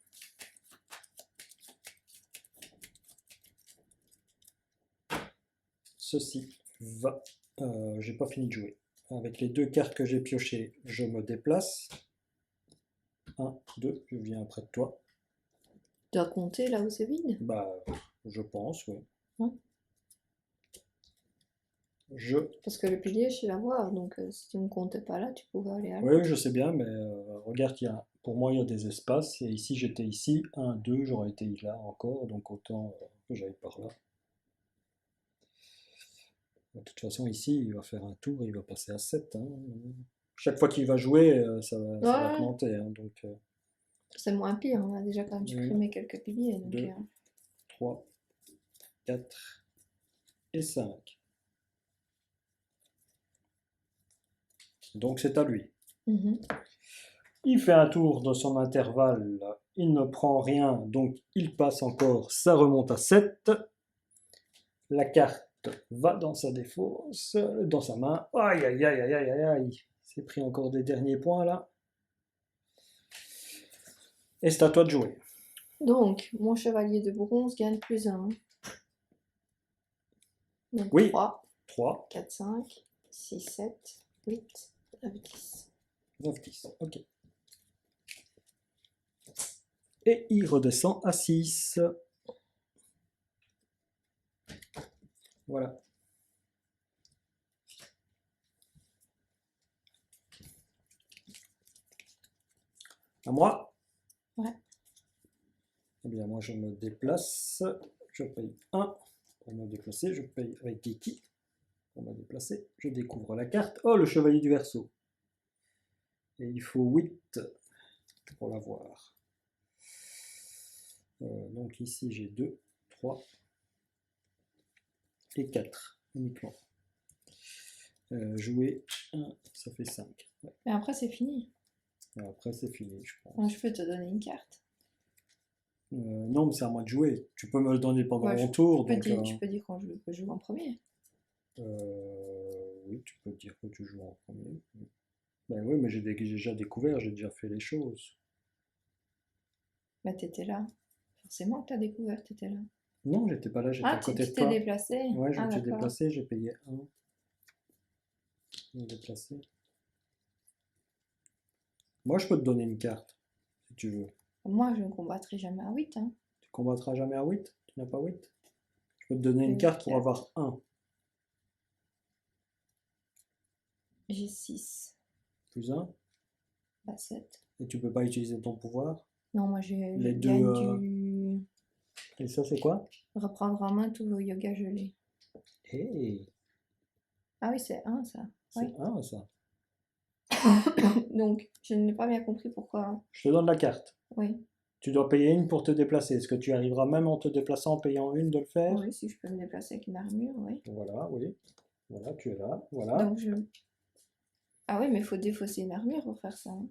Ceci va. J'ai pas fini de jouer. Avec les 2 cartes que j'ai piochées, je me déplace. 1, 2, je viens près de toi. Tu dois compter là où c'est vide? Bah, je pense, oui. Ouais. Je... Parce que le pilier, je sais l'avoir, donc si tu ne comptais pas là, tu pouvais aller à Oui, l'autre. je sais bien, mais regarde, pour moi, il y a des espaces. Et ici, j'étais ici. 1, 2, j'aurais été là encore. Donc autant que j'aille par là. De toute façon, ici, il va faire un tour et il va passer à 7. Hein. Chaque fois qu'il va jouer, ça va Ouais, augmenter. Hein. Donc c'est moins pire, on a déjà quand même 1, supprimé quelques piliers. Donc, 2, 3, 4 et 5. Donc c'est à lui. mhm. Il fait un tour de son intervalle, il ne prend rien, donc il passe encore, ça remonte à 7. La carte va dans sa défausse, dans sa main. Aïe, aïe, aïe, aïe, aïe, aïe, aïe. Il s'est pris encore des derniers points là. Et c'est à toi de jouer. Donc, mon chevalier de bronze gagne plus 1. Donc Oui, 3, 3, 4, 5, 6, 7, 8, 9, 10. 9, 10. Ok. Et il redescend à 6. Voilà. À moi. Ouais. Eh bien, moi, je me déplace. Je paye 1 pour me déplacer. Je paye avec Kiki pour me déplacer. Je découvre la carte. Oh, le chevalier du Verseau. Et il faut 8 pour l'avoir. Donc ici, j'ai 2, 3 et 4 uniquement. Jouer 1, ça fait 5. Ouais. Mais après, c'est fini. Et après, c'est fini, je pense. Moi, je peux te donner une carte. Non, mais c'est à moi de jouer. Tu peux me le donner pendant Ouais, mon tour, Tu peux donc... dire, tu peux dire quand je joue en premier. Oui, tu peux dire que tu joues en premier. Ben oui, mais j'ai déjà découvert, j'ai déjà fait les choses. Bah, t'étais là. Forcément que t'as découvert, t'étais là. Non, j'étais pas là, j'étais Ah, à côté tu de t'es toi. déplacé? Ouais, je Ah, me suis d'accord. déplacé, j'ai payé un. Je me suis déplacé. Moi, je peux te donner une carte, si tu veux. Moi, je ne combattrai jamais à 8, hein. Tu combattras jamais à 8. Tu n'as pas 8. Je peux te donner une Une carte pour carte. avoir un. J'ai 6. Plus un. Bah, 7. Et tu peux pas utiliser ton pouvoir. Non, moi, je Les deux, gagne du... Et ça, c'est quoi? Reprendre en main tous vos yogas gelés. Hey, Ah oui, c'est 1, ça. c'est Oui. un, ça. Donc, je n'ai pas bien compris pourquoi. Je te donne la carte. Oui. Tu dois payer une pour te déplacer. Est-ce que tu arriveras même en te déplaçant en payant une de le faire? Oui, si je peux me déplacer avec une armure, oui. Voilà, oui. Voilà, tu es là. Voilà. Donc, je... Ah oui, mais il faut défausser une armure pour faire ça, hein.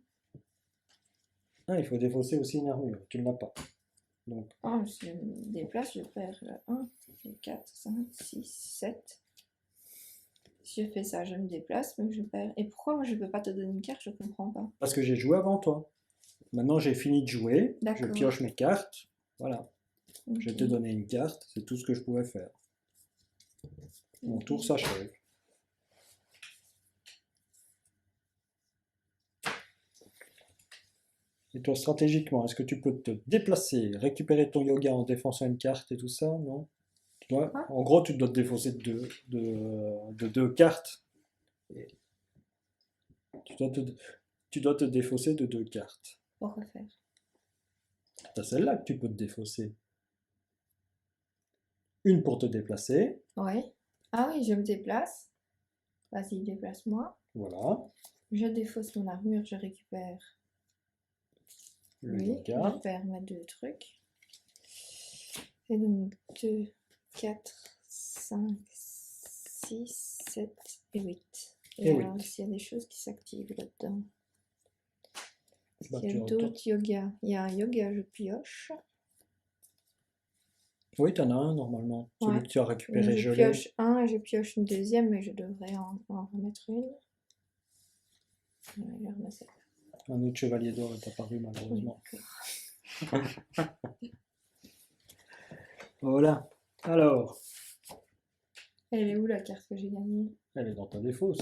Ah, il faut défausser aussi une armure. Tu ne l'as pas. Donc, Ah, je me déplace, je perds 1, 4, 5, 6, 7. Si je fais ça, je me déplace, mais je perds. Et pourquoi moi je peux pas te donner une carte? Je comprends pas. parce que j'ai joué avant toi. Maintenant, j'ai fini de jouer. Je D'accord. pioche mes cartes. Voilà. Je vais te Ok. donner une carte. C'est tout ce que je pouvais faire. Mon tour s'achève. Et toi, stratégiquement, est-ce que tu peux te déplacer, récupérer ton yoga en défonçant une carte et tout ça? Non? Ah, En gros, tu dois te défausser de deux cartes. Et tu dois tu dois te défausser de deux cartes. pourquoi faire? T'as celle-là que tu peux te défausser. Une pour te déplacer. Oui. Ah oui, je me déplace. Vas-y, déplace-moi. Voilà. Je défausse mon armure, je récupère. Le Oui, yoga. je perds mes 2 trucs. Et donc 2, 4, 5, 6, 7 et 8. Et Et alors, 8. s'il y a des choses qui s'activent là-dedans. Bah, Il y a d'autres yogas. Il y a un yoga, je pioche. Oui, t'en as un normalement. Celui Ouais. que tu as Et récupéré je gelé. pioche un et je pioche une deuxième, mais je devrais en remettre une. Ouais, je remets celle-là. Un autre chevalier d'or est apparu Oui, malheureusement. d'accord. Voilà. Alors, Elle est où la carte que j'ai gagnée? elle est dans ta défausse.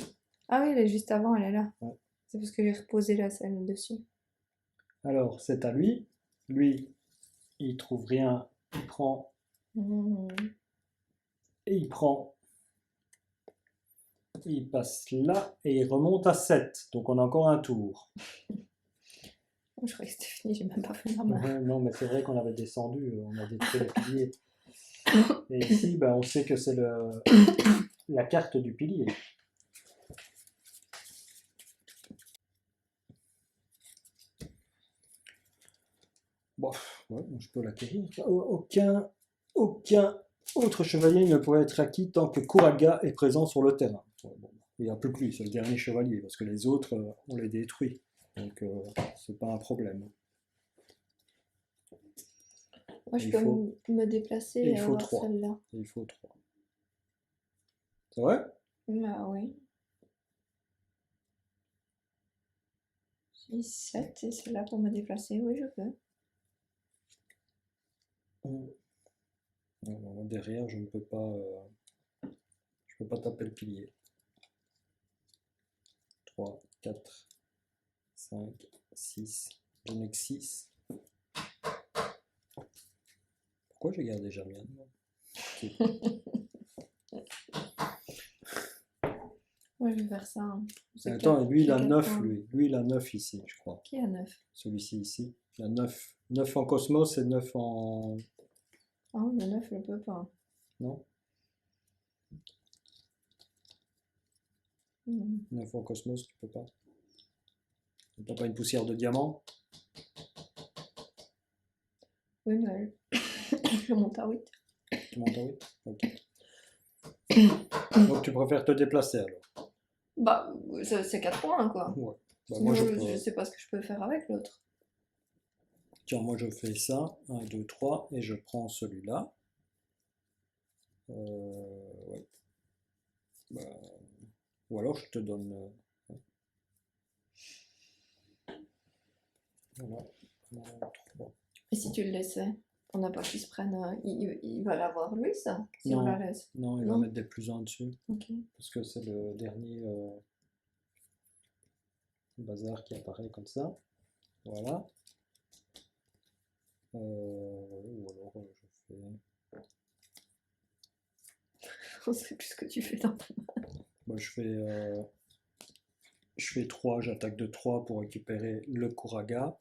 Ah oui, elle est juste avant, elle est là. Ouais. C'est parce que j'ai reposé la selle dessus. Alors, c'est à lui. Lui, il trouve rien. Il prend Mmh. et il prend. Il passe là et il remonte à 7. Donc on a encore un tour. Je croyais que c'était fini, j'ai même pas fait ma main. Non, mais c'est vrai qu'on avait descendu, on a détruit le pilier. Et ici, ben, on sait que c'est la carte du pilier. Bon, ouais, je peux l'acquérir. Aucun autre chevalier ne pourrait être acquis tant que Kuraga est présent sur le terrain. Ouais, bon, il n'y a plus que lui, c'est le dernier chevalier, parce que les autres, on les détruit. Donc, c'est pas un problème. Moi, je il peux faut- me déplacer et il et faut avoir 3. celle-là. Il faut 3. C'est vrai? Bah oui. J'ai 7 et celle-là pour me déplacer, oui, je peux. Derrière, je ne peux pas, je peux pas taper le pilier. 3, 4, 5, 6. Je n'ai que 6. Pourquoi j'ai gardé Germiane? Ouais, je vais faire ça, hein. C'est Attends, quatre- lui il j'ai a quatre 9, points. lui. Lui il a 9 ici, je crois. Qui a 9? Celui-ci ici. Il a 9. 9 en Cosmos et 9 en... Ah, le 9, je peux pas. Non? Hmm. 9 en Cosmos, tu peux pas. T'as pas une poussière de diamant? Oui, mais je monte à 8. Tu montes à 8? Ok. Donc tu préfères te déplacer alors? Bah, c'est 4 points, quoi. Ouais. Bah, moi, Sinon, je je peux... sais pas ce que je peux faire avec l'autre. Tiens, moi, je fais ça. 1, 2, 3. Et je prends celui-là. Ouais. Bah, ou alors, je te donne... voilà. 1, 3. Et si tu le laissais, on n'a pas qu'il se prenne. Il va l'avoir lui, ça, si on Non, la laisse. non, il va Non? mettre des plus 1 dessus. Ok. Parce que c'est le dernier bazar qui apparaît comme ça. Voilà. Ou alors je fais... On sait plus ce que tu fais dans ton... Bah, je fais 3, j'attaque de 3 pour récupérer le Kuraga.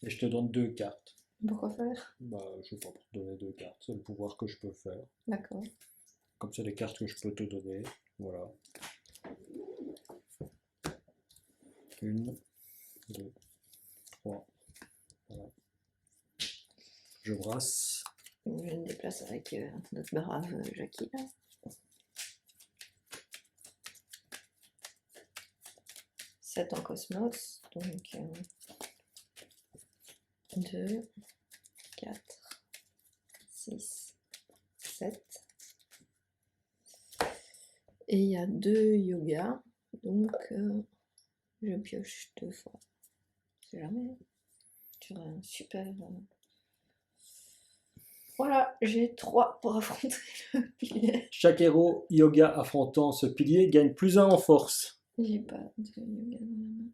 Et je te donne 2 cartes. Pourquoi faire? Bah, je sais pas, pour te donner 2 cartes. C'est le pouvoir que je peux faire. D'accord. Comme c'est les cartes que je peux te donner. Voilà. 1, 2, 3. Voilà. Je brasse. Je me déplace avec notre brave Jackie là. Sept en cosmos, donc 2, 4, 6, 7. Et il y a 2 yoga, donc je pioche 2 fois. C'est jamais. Tu aurais un super. Voilà, j'ai 3 pour affronter le pilier. Chaque héros yoga affrontant ce pilier gagne plus 1 en force. J'ai pas de yoga dans la main.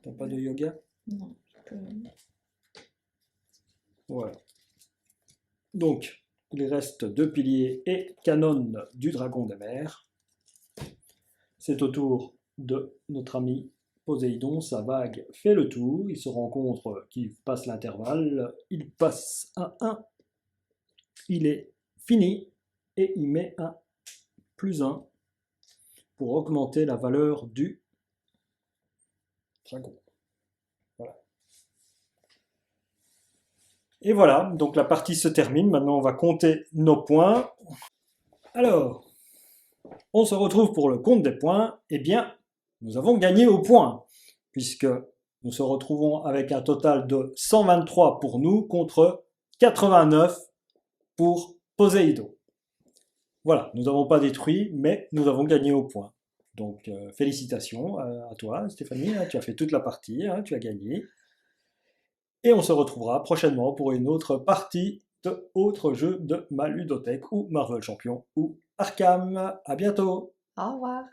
T'as pas de yoga? Non, je peux. Voilà. Donc, il reste 2 piliers et canon du dragon des mers. C'est au tour de notre ami Poséidon. Sa vague fait le tour. Il se rend compte qu'il passe l'intervalle. Il passe un 1. Il est fini. Et il met un plus 1 pour augmenter la valeur du dragon. Voilà. Et voilà, donc la partie se termine. Maintenant, on va compter nos points. Alors, on se retrouve pour le compte des points. Eh bien, nous avons gagné au point, puisque nous se retrouvons avec un total de 123 pour nous contre 89 pour Poséidon. Voilà, nous n'avons pas détruit, mais nous avons gagné au point. Donc, félicitations à toi, Stéphanie. Tu as fait toute la partie, tu as gagné. Et on se retrouvera prochainement pour une autre partie d'autres jeux de ma ludothèque ou Marvel Champion ou Arkham. À bientôt. Au revoir.